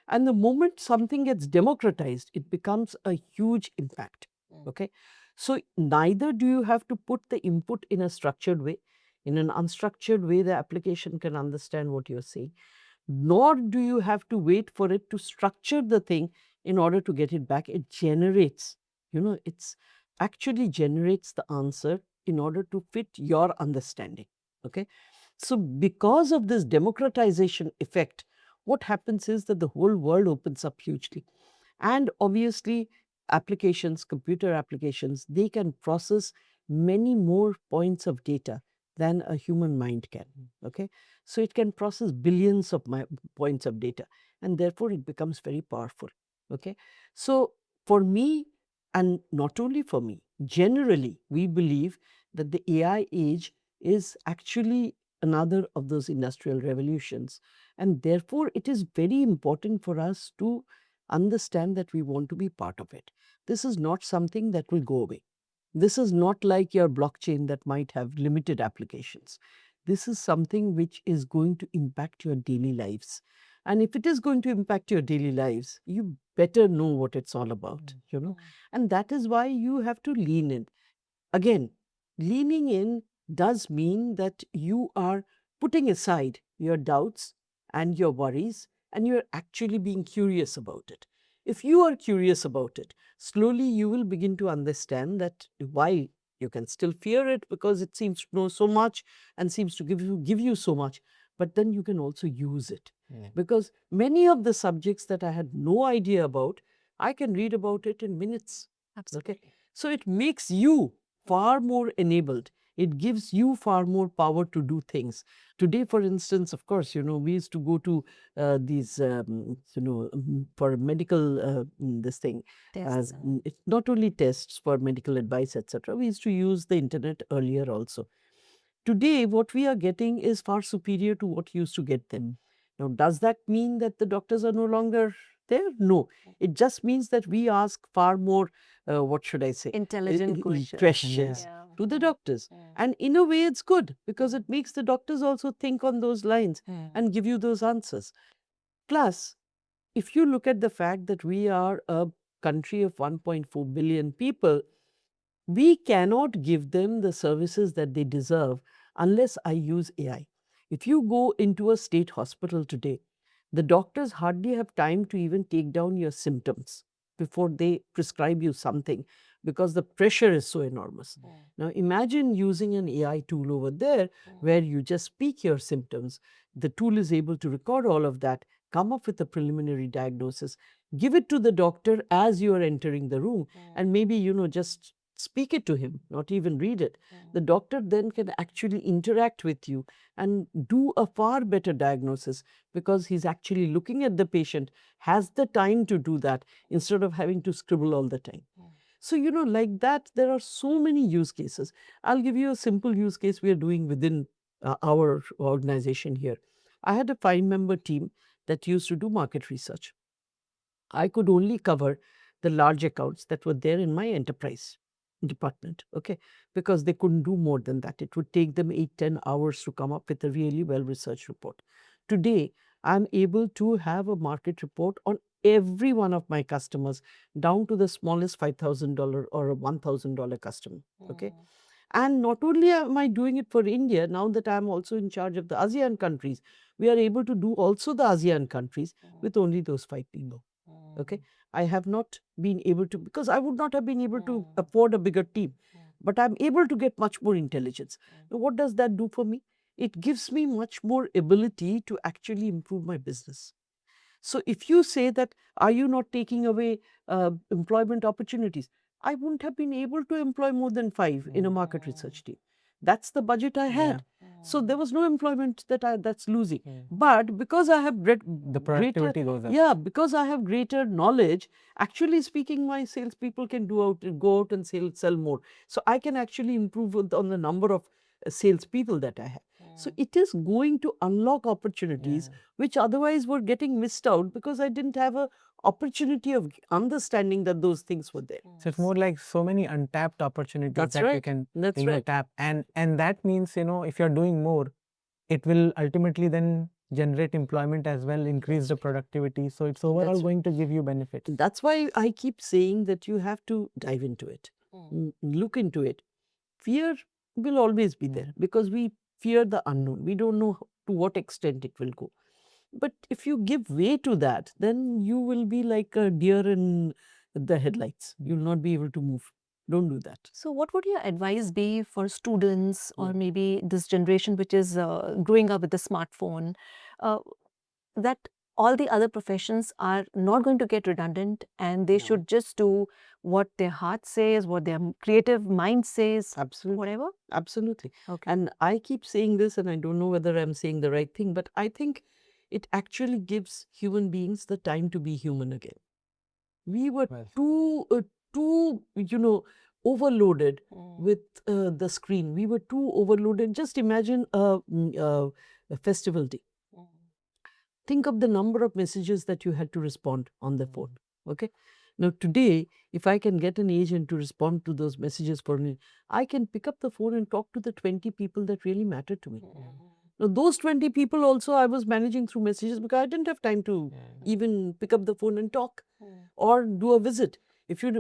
And the moment something gets democratized, it becomes a huge impact. Okay. So neither do you have to put the input in a structured way. In an unstructured way, the application can understand what you're saying. Nor do you have to wait for it to structure the thing in order to get it back. It generates, it's actually generates the answer in order to fit your understanding. Okay. So because of this democratization effect, what happens is that the whole world opens up hugely. And obviously, applications, computer applications, they can process many more points of data than a human mind can. Okay. So it can process billions of points of data, and therefore it becomes very powerful. Okay. So for me, and not only for me, generally, we believe that the AI age is actually another of those industrial revolutions. And therefore, it is very important for us to understand that we want to be part of it. This is not something that will go away. This is not like your blockchain that might have limited applications. This is something which is going to impact your daily lives. And if it is going to impact your daily lives, you better know what it's all about, And that is why you have to lean in. Again, leaning in does mean that you are putting aside your doubts and your worries, and you're actually being curious about it. If you are curious about it, slowly you will begin to understand that while you can still fear it because it seems to know so much and seems to give you so much, but then you can also use it. Because many of the subjects that I had no idea about, I can read about it in minutes. Absolutely. Okay. So it makes you far more enabled. It gives you far more power to do things. Today, for instance, of course, we used to go to these, for medical, this thing. Tests. It's not only tests for medical advice, etc. We used to use the internet earlier also. Today, what we are getting is far superior to what used to get them. Now, does that mean that the doctors are no longer there? No. It just means that we ask far more, what should I say? Intelligent questions. Questions Yeah. to the doctors. And in a way, it's good because it makes the doctors also think on those lines and give you those answers. Plus, if you look at the fact that we are a country of 1.4 billion people, We cannot give them the services that they deserve unless I use AI. If you go into a state hospital today, the doctors hardly have time to even take down your symptoms before they prescribe you something because the pressure is so enormous. Now, imagine using an AI tool over there where you just speak your symptoms. The tool is able to record all of that, come up with a preliminary diagnosis, give it to the doctor as you are entering the room, and maybe, just speak it to him, not even read it. The doctor then can actually interact with you and do a far better diagnosis because he's actually looking at the patient, has the time to do that instead of having to scribble all the time. So, like that, there are so many use cases. I'll give you a simple use case we are doing within our organization here. I had a 5-member team that used to do market research. I could only cover the large accounts that were there in my enterprise department, okay, because they couldn't do more than that. It would take them 8-10 hours to come up with a really well-researched report. Today, I'm able to have a market report on every one of my customers, down to the smallest $5,000 or a $1,000 customer, okay. And not only am I doing it for India, now that I'm also in charge of the ASEAN countries, we are able to do also the ASEAN countries with only those 5 people. Okay, I have not been able to, because I would not have been able to afford a bigger team, but I'm able to get much more intelligence. Now, what does that do for me? It gives me much more ability to actually improve my business. So if you say that, are you not taking away employment opportunities? I wouldn't have been able to employ more than 5 in a market research team. That's the budget I had. So there was no employment that's losing. But because I have The productivity goes up. yeah, because I have greater knowledge, actually speaking, my salespeople can go out and sell more. So I can actually improve on the number of salespeople that I have. So it is going to unlock opportunities which otherwise were getting missed out because I didn't have a opportunity of understanding that those things were there. So it's more like so many untapped opportunities That's that you right. can That's right. tap, and that means if you're doing more, it will ultimately then generate employment as well, increase the productivity. So it's overall That's going to give you benefits. That's why I keep saying that you have to dive into it, look into it. Fear will always be there because we fear the unknown. We don't know to what extent it will go. But if you give way to that, then you will be like a deer in the headlights. You'll not be able to move. Don't do that. So, what would your advice be for students or maybe this generation which is growing up with the smartphone, uh, that all the other professions are not going to get redundant and they should just do what their heart says, what their creative mind says, Absolutely. whatever? Absolutely. Okay. And I keep saying this, and I don't know whether I'm saying the right thing, but I think it actually gives human beings the time to be human again. We were too overloaded with the screen. We were too overloaded. Just imagine a festival day. Think of the number of messages that you had to respond on the phone. Okay. Now today, if I can get an agent to respond to those messages for me, I can pick up the phone and talk to the 20 people that really matter to me. Now those 20 people also I was managing through messages because I didn't have time to even pick up the phone and talk or do a visit. If you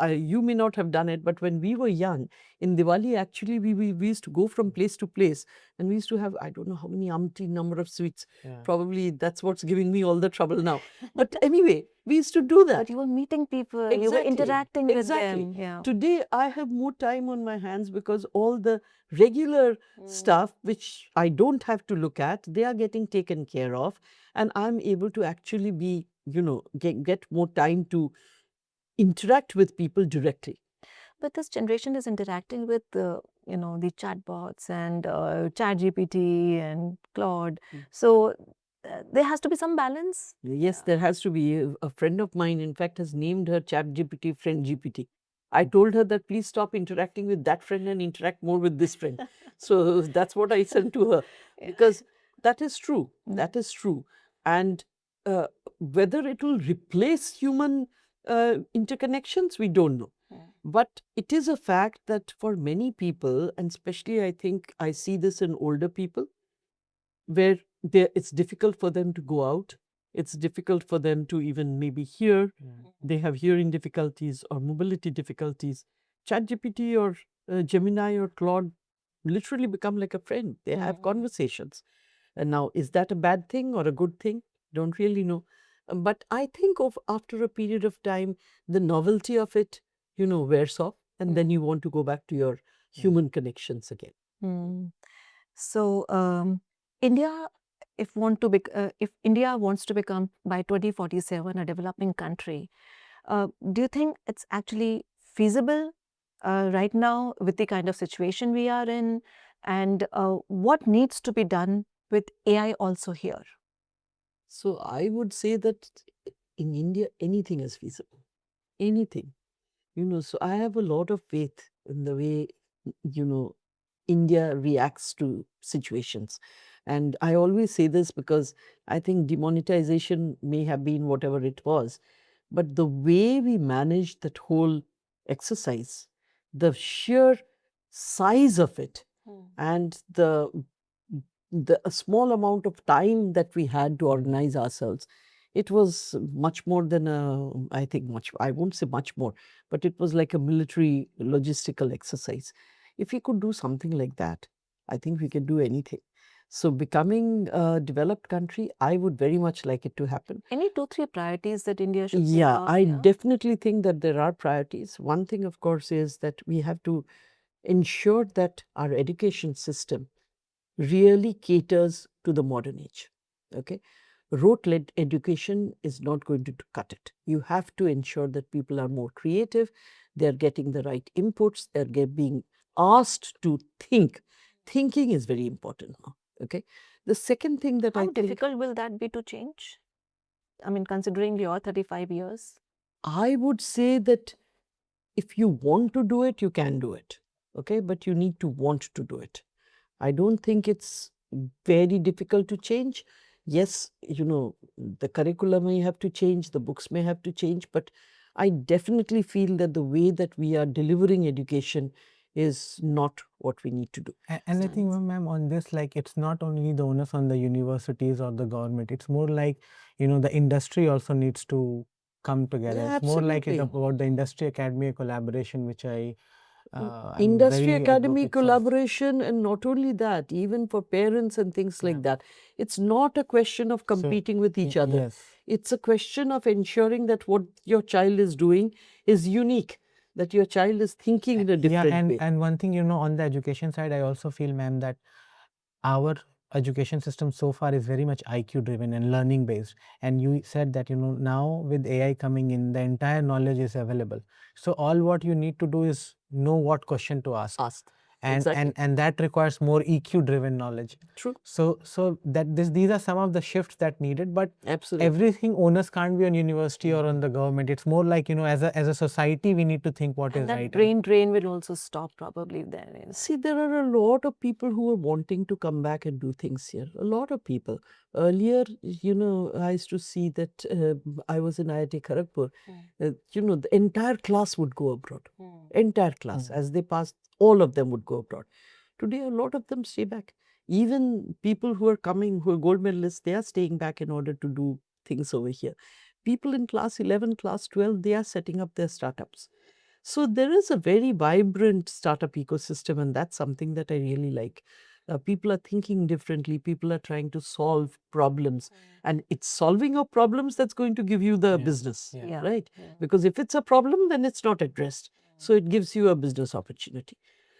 you may not have done it, but when we were young in Diwali, actually we used to go from place to place, and we used to have, I don't know how many number of sweets. Probably that's what's giving me all the trouble now. But anyway, we used to do that. But you were meeting people, you were interacting with them. Yeah. Today, I have more time on my hands because all the regular stuff, which I don't have to look at, they are getting taken care of. And I'm able to actually be, get more time to interact with people directly. But this generation is interacting with the chatbots and ChatGPT and Claude. So there has to be some balance. Yes, there has to be. A friend of mine, in fact, has named her ChatGPT friend GPT. I told her that please stop interacting with that friend and interact more with this friend. So that's what I sent to her because that is true. That is true. And whether it will replace human interconnections, we don't know. But it is a fact that for many people, and especially I think I see this in older people, where it's difficult for them to go out. It's difficult for them to even maybe hear. They have hearing difficulties or mobility difficulties. ChatGPT or Gemini or Claude literally become like a friend. They have conversations. And now, is that a bad thing or a good thing? Don't really know. But I think of after a period of time, the novelty of it, wears off, and then you want to go back to your human connections again. So, India, if India wants to become by 2047 a developing country, do you think it's actually feasible right now with the kind of situation we are in? And what needs to be done with AI also here? So I would say that in India, anything is feasible. Anything. So I have a lot of faith in the way, India reacts to situations. And I always say this because I think demonetization may have been whatever it was, but the way we managed that whole exercise, the sheer size of it, and the a small amount of time that we had to organize ourselves, it was much more than I think much, I won't say much more, but it was like a military logistical exercise. If we could do something like that, I think we can do anything. So becoming a developed country, I would very much like it to happen. Any 2-3 priorities that India should take Yeah, up? I definitely think that there are priorities. One thing, of course, is that we have to ensure that our education system really caters to the modern age. Okay, rote-led education is not going to cut it. You have to ensure that people are more creative, they're getting the right inputs, being asked to think. Thinking is very important now. Okay, the second thing that How difficult will that be to change? I mean, considering your 35 years. I would say that if you want to do it, you can do it. Okay, but you need to want to do it. I don't think it's very difficult to change. Yes, the curriculum may have to change, the books may have to change, but I definitely feel that the way that we are delivering education is not what we need to do. And I think, ma'am, on this, like, it's not only the onus on the universities or the government. It's more like, the industry also needs to come together. Yeah, it's more like it's absolutely. about the industry academy collaboration, which I'm Industry very academy advocates of. collaboration, and not only that, even for parents and things like that. It's not a question of competing with each other. Yes. It's a question of ensuring that what your child is doing is unique, that your child is thinking in a different way. And one thing, on the education side, I also feel, ma'am, that our education system so far is very much IQ driven and learning based. And you said that, now with AI coming in, the entire knowledge is available. So all what you need to do is know what question to ask. And, Exactly. and that requires more EQ driven knowledge. True. So that these are some of the shifts that needed, but Absolutely. everything onus can't be on university or on the government. It's more like, as a society, we need to think what is And that right. brain drain will also stop probably then. See, there are a lot of people who are wanting to come back and do things here. A lot of people. Earlier, I used to see that I was in IIT Kharagpur. The entire class would go abroad. Entire class. As they passed, all of them would go abroad. Today, a lot of them stay back. Even people who are coming, who are gold medalists, they are staying back in order to do things over here. People in class 11, class 12, they are setting up their startups. So there is a very vibrant startup ecosystem, and that's something that I really like. People are thinking differently. People are trying to solve problems, and it's solving of problems that's going to give you the business, right? Because if it's a problem, then it's not addressed. So it gives you a business opportunity.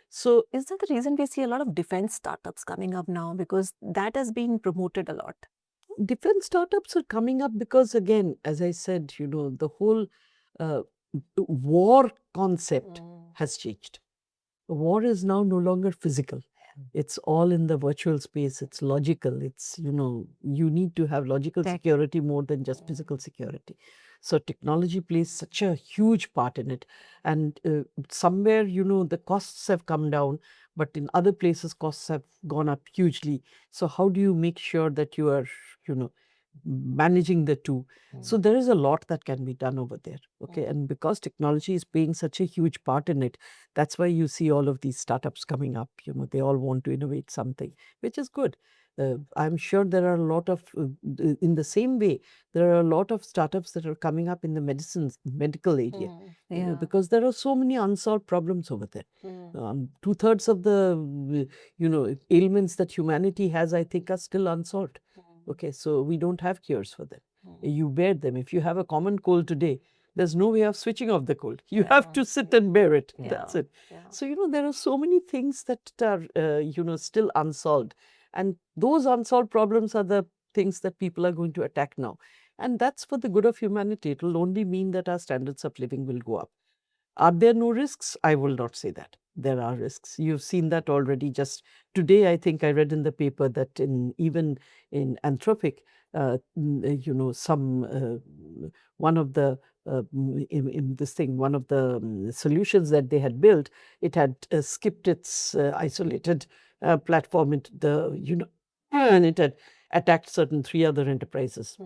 So is that the reason we see a lot of defense startups coming up now? Because that has been promoted a lot. defense startups are coming up because, again, as I said, the whole war concept has changed. War is now no longer physical. It's all in the virtual space. It's logical. It's, you need to have logical security more than just physical security. So technology plays such a huge part in it. And somewhere, the costs have come down, but in other places, costs have gone up hugely. So how do you make sure that you are, managing the two? So there is a lot that can be done over there. Okay. And because technology is playing such a huge part in it, that's why you see all of these startups coming up. They all want to innovate something, which is good. I'm sure there are a lot of, in the same way, there are a lot of startups that are coming up in the medical area, because there are so many unsolved problems over there. 2/3 of the, ailments that humanity has, I think, are still unsolved. Okay, so we don't have cures for them. You bear them. If you have a common cold today, there's no way of switching off the cold. You have to sit and bear it. That's it. So, there are so many things that are, still unsolved. And those unsolved problems are the things that people are going to attack now. And that's for the good of humanity. It will only mean that our standards of living will go up. Are there no risks? I will not say that. There are risks. You've seen that already. Just today, I think I read in the paper that even in Anthropic, one of the in this thing, one of the solutions that they had built, it had skipped its isolated platform into the, and it had attacked certain 3 other enterprises.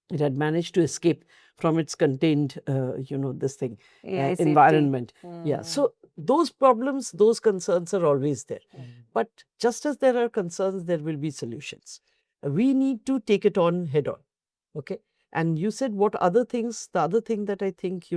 It had managed to escape from its contained, this thing, environment. Yeah. So those problems, those concerns are always there. But just as there are concerns, there will be solutions. We need to take it on head on. Okay. And you said what other things? The other thing that I think,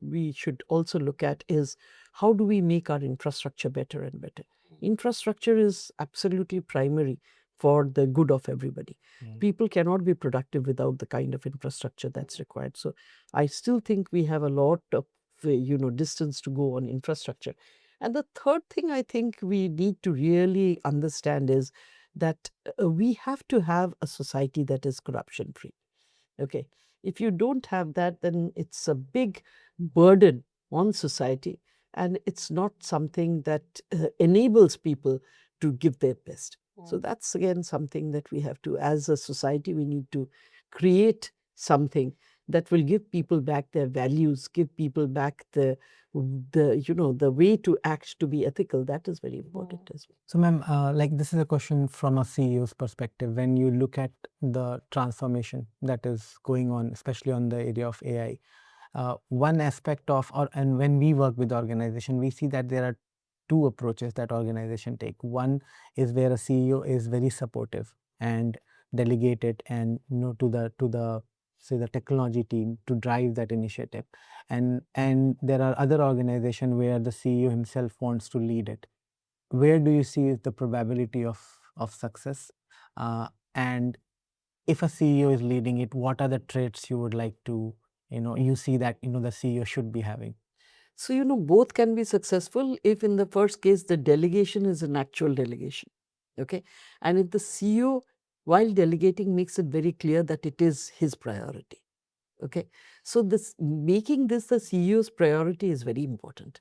we should also look at is how do we make our infrastructure better and better? Infrastructure is absolutely primary for the good of everybody. People cannot be productive without the kind of infrastructure that's required. So I still think we have a lot of, distance to go on infrastructure. And the third thing I think we need to really understand is that we have to have a society that is corruption free. Okay. If you don't have that, then it's a big burden on society, and it's not something that enables people to give their best. So that's again something that we have to, as a society, we need to create something that will give people back their values, give people back the way to act, to be ethical. That is very important as well. So, ma'am, like this is a question from a CEO's perspective. When you look at the transformation that is going on, especially on the area of AI, one aspect of, and when we work with the organization, we see that there are 2 approaches that organization take. One is where a CEO is very supportive and delegated, and to the say the technology team to drive that initiative, and there are other organizations where the CEO himself wants to lead it. Where do you see the probability of success? And if a CEO is leading it, what are the traits you would like to, you see that, the CEO should be having? So, both can be successful if in the first case the delegation is an actual delegation. Okay. And if the CEO, while delegating, makes it very clear that it is his priority. Okay. So making this the CEO's priority is very important.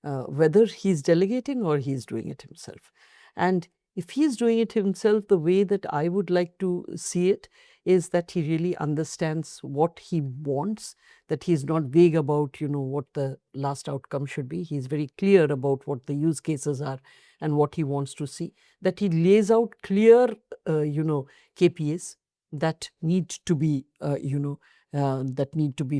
Whether he's delegating or he's doing it himself. And if he's doing it himself, the way that I would like to see it is that he really understands what he wants, that he's not vague about, what the last outcome should be. He's very clear about what the use cases are and what he wants to see, that he lays out clear, KPIs that need to be,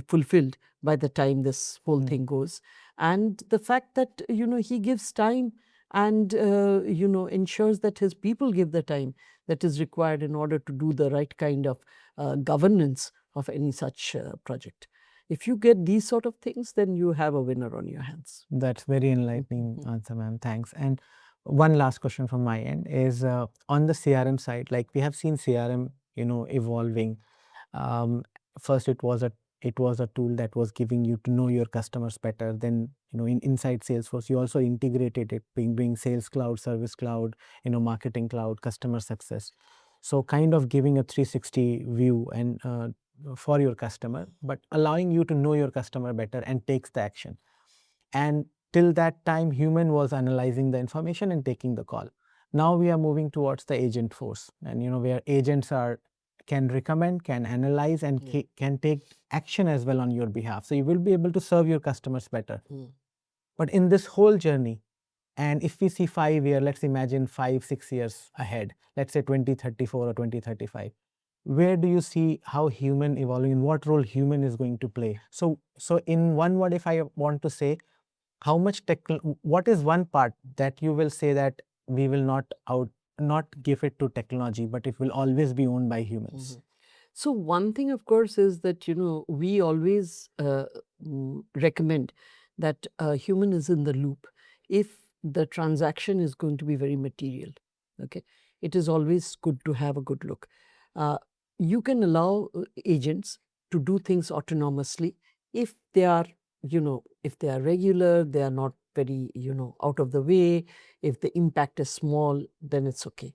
fulfilled by the time this whole thing goes. And the fact that, he gives time and, ensures that his people give the time that is required in order to do the right kind of governance of any such project. If you get these sort of things, then you have a winner on your hands. That's very enlightening answer, ma'am. Thanks. And one last question from my end is on the CRM side, like we have seen CRM, evolving. First, it was a tool that was giving you to know your customers better. Then, inside Salesforce, you also integrated it, being Sales Cloud, Service Cloud, Marketing Cloud, Customer Success. So, kind of giving a 360 view and for your customer, but allowing you to know your customer better and takes the action. And till that time, human was analyzing the information and taking the call. Now we are moving towards the agent force, and where agents can recommend, can analyze, and can take action as well on your behalf. So you will be able to serve your customers better. But in this whole journey, and if we see 5 years, let's imagine 5-6 years ahead, let's say 2034 or 2035, where do you see how human evolving and what role human is going to play? So in one word, if I want to say, how much what is one part that you will say that we will not not give it to technology, but it will always be owned by humans. So one thing, of course, is that we always recommend that a human is in the loop if the transaction is going to be very material. Okay, it is always good to have a good look. You can allow agents to do things autonomously if they are, if they are regular, they are not very, out of the way. If the impact is small, then it's okay.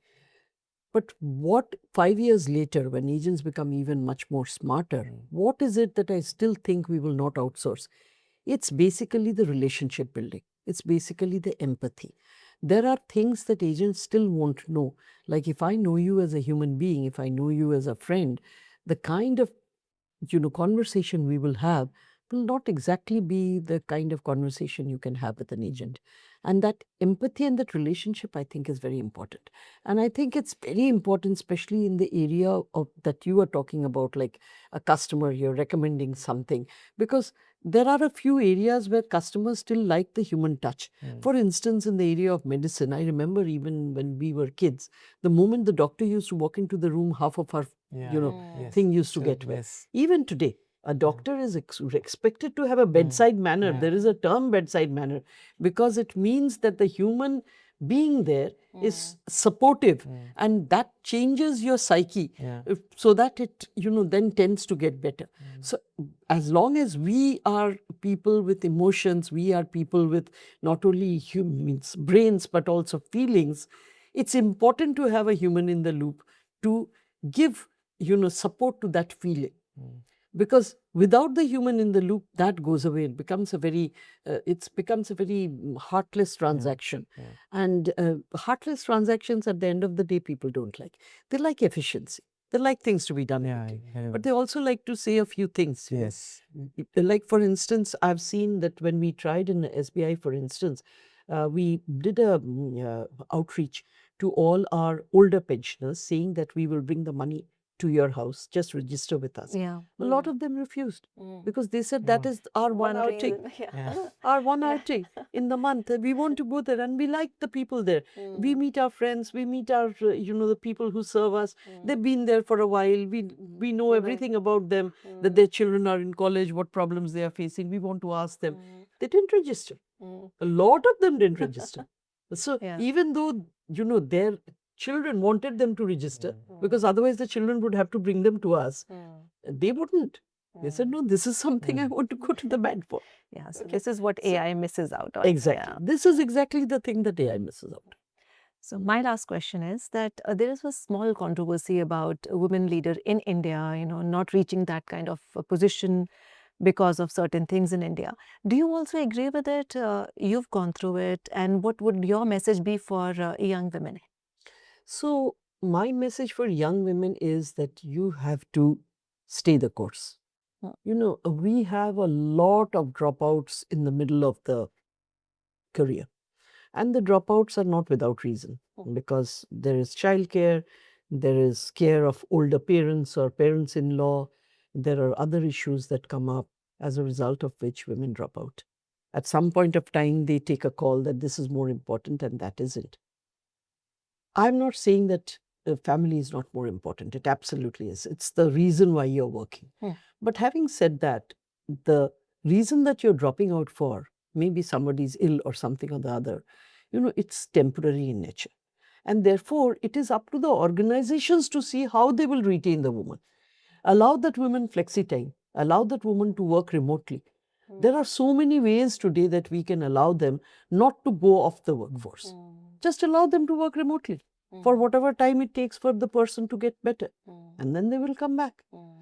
But what 5 years later, when agents become even much more smarter, what is it that I still think we will not outsource? It's basically the relationship building. It's basically the empathy. There are things that agents still won't know. Like if I know you as a human being, if I know you as a friend, the kind of conversation we will have will not exactly be the kind of conversation you can have with an agent. And that empathy and that relationship, I think, is very important. And I think it's very important, especially in the area of that you are talking about, like a customer, you're recommending something, because there are a few areas where customers still like the human touch. For instance, in the area of medicine, I remember even when we were kids, the moment the doctor used to walk into the room, half of our thing used to get wet. Even today, a doctor is expected to have a bedside manner. There is a term bedside manner because it means that the human being there is supportive, and that changes your psyche so that it then tends to get better. So as long as we are people with emotions, we are people with not only humans brains but also feelings, it's important to have a human in the loop to give support to that feeling. Because without the human in the loop, that goes away. It becomes a very, heartless transaction. And heartless transactions, at the end of the day, people don't like. They like efficiency. They like things to be done quickly. But they also like to say a few things. Yes. Like, for instance, I've seen that when we tried in SBI, for instance, we did a outreach to all our older pensioners saying that we will bring the money to your house, just register with us. Yeah. A lot of them refused because they said that is our one outing. Our one outing in the month. We want to go there and we like the people there. We meet our friends, we meet our, the people who serve us. They've been there for a while. We know everything about them, that their children are in college, what problems they are facing. We want to ask them. They didn't register. A lot of them didn't register. So even though, their children wanted them to register, because otherwise the children would have to bring them to us, they wouldn't. They said, no, this is something I want to go to the bank for. Yeah, so this is what AI misses out on. Exactly. This is exactly the thing that AI misses out. So my last question is that there is a small controversy about a women leader in India, not reaching that kind of position because of certain things in India. Do you also agree with it? You've gone through it, and what would your message be for young women? So my message for young women is that you have to stay the course. We have a lot of dropouts in the middle of the career. And the dropouts are not without reason, because there is childcare, there is care of older parents or parents-in-law, there are other issues that come up as a result of which women drop out. At some point of time, they take a call that this is more important and that isn't. I'm not saying that family is not more important. It absolutely is. It's the reason why you're working. But having said that, the reason that you're dropping out for, maybe somebody's ill or something or the other, it's temporary in nature. And therefore, it is up to the organizations to see how they will retain the woman. Allow that woman flexi time. Allow that woman to work remotely. There are so many ways today that we can allow them not to go off the workforce. Just allow them to work remotely for whatever time it takes for the person to get better. And then they will come back.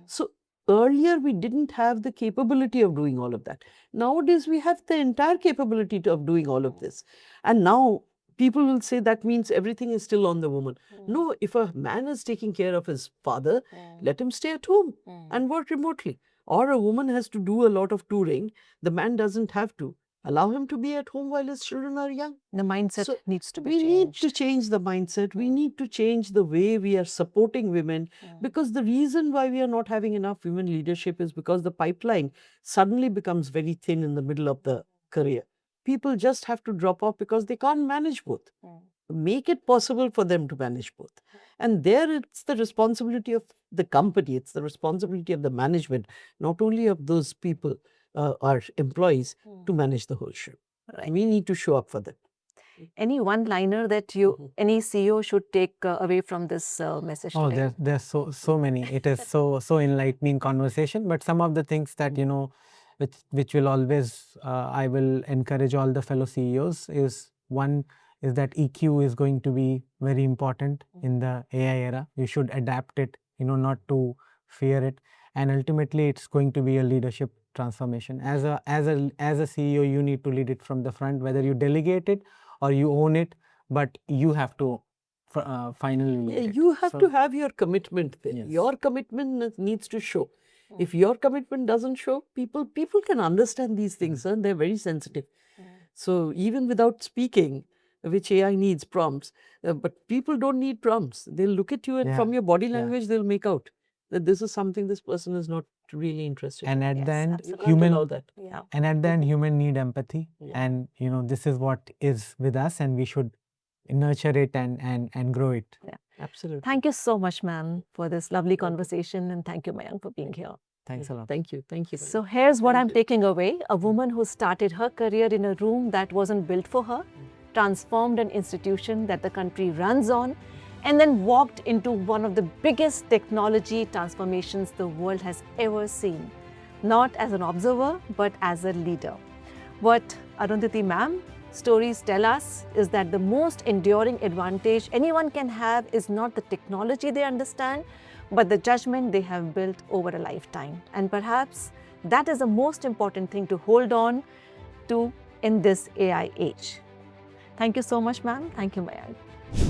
So earlier, we didn't have the capability of doing all of that. Nowadays, we have the entire capability of doing all of this. And now people will say that means everything is still on the woman. No, if a man is taking care of his father, let him stay at home and work remotely. Or a woman has to do a lot of touring, the man doesn't have to. Allow him to be at home while his children are young. The mindset needs to be changed. We need to change the mindset. We need to change the way we are supporting women, because the reason why we are not having enough women leadership is because the pipeline suddenly becomes very thin in the middle of the career. People just have to drop off because they can't manage both. make it possible for them to manage both. And there it's the responsibility of the company, it's the responsibility of the management, not only of those people, our employees, to manage the whole ship. Right. We need to show up for them. Any one-liner that you, any CEO should take away from this message Oh, today? there's so many. It is so enlightening conversation. But some of the things that which will always I will encourage all the fellow CEOs is one is that EQ is going to be very important in the AI era. You should adapt it, not to fear it, and ultimately it's going to be a leadership transformation. As a CEO, you need to lead it from the front, whether you delegate it or you own it, but you have to finally lead it. You have to have your commitment there. Yes. Your commitment needs to show. If your commitment doesn't show, people can understand these things, and they're very sensitive. So even without speaking, which AI needs prompts, but people don't need prompts. They'll look at you, and from your body language, they'll make out that this is something this person is not really interested in. And at the end, You can't allow that. Yeah. and at the end, human need empathy, and this is what is with us, and we should nurture it and grow it. Yeah. Absolutely. Thank you so much, ma'am, for this lovely conversation, and thank you, Mayank, for being here. Thanks a lot. Thank you. Thank you. So here's what I'm taking away. A woman who started her career in a room that wasn't built for her, transformed an institution that the country runs on, and then walked into one of the biggest technology transformations the world has ever seen. Not as an observer, but as a leader. What Arundhati ma'am stories tell us is that the most enduring advantage anyone can have is not the technology they understand, but the judgment they have built over a lifetime. And perhaps that is the most important thing to hold on to in this AI age. Thank you so much, ma'am. Thank you, Mayank.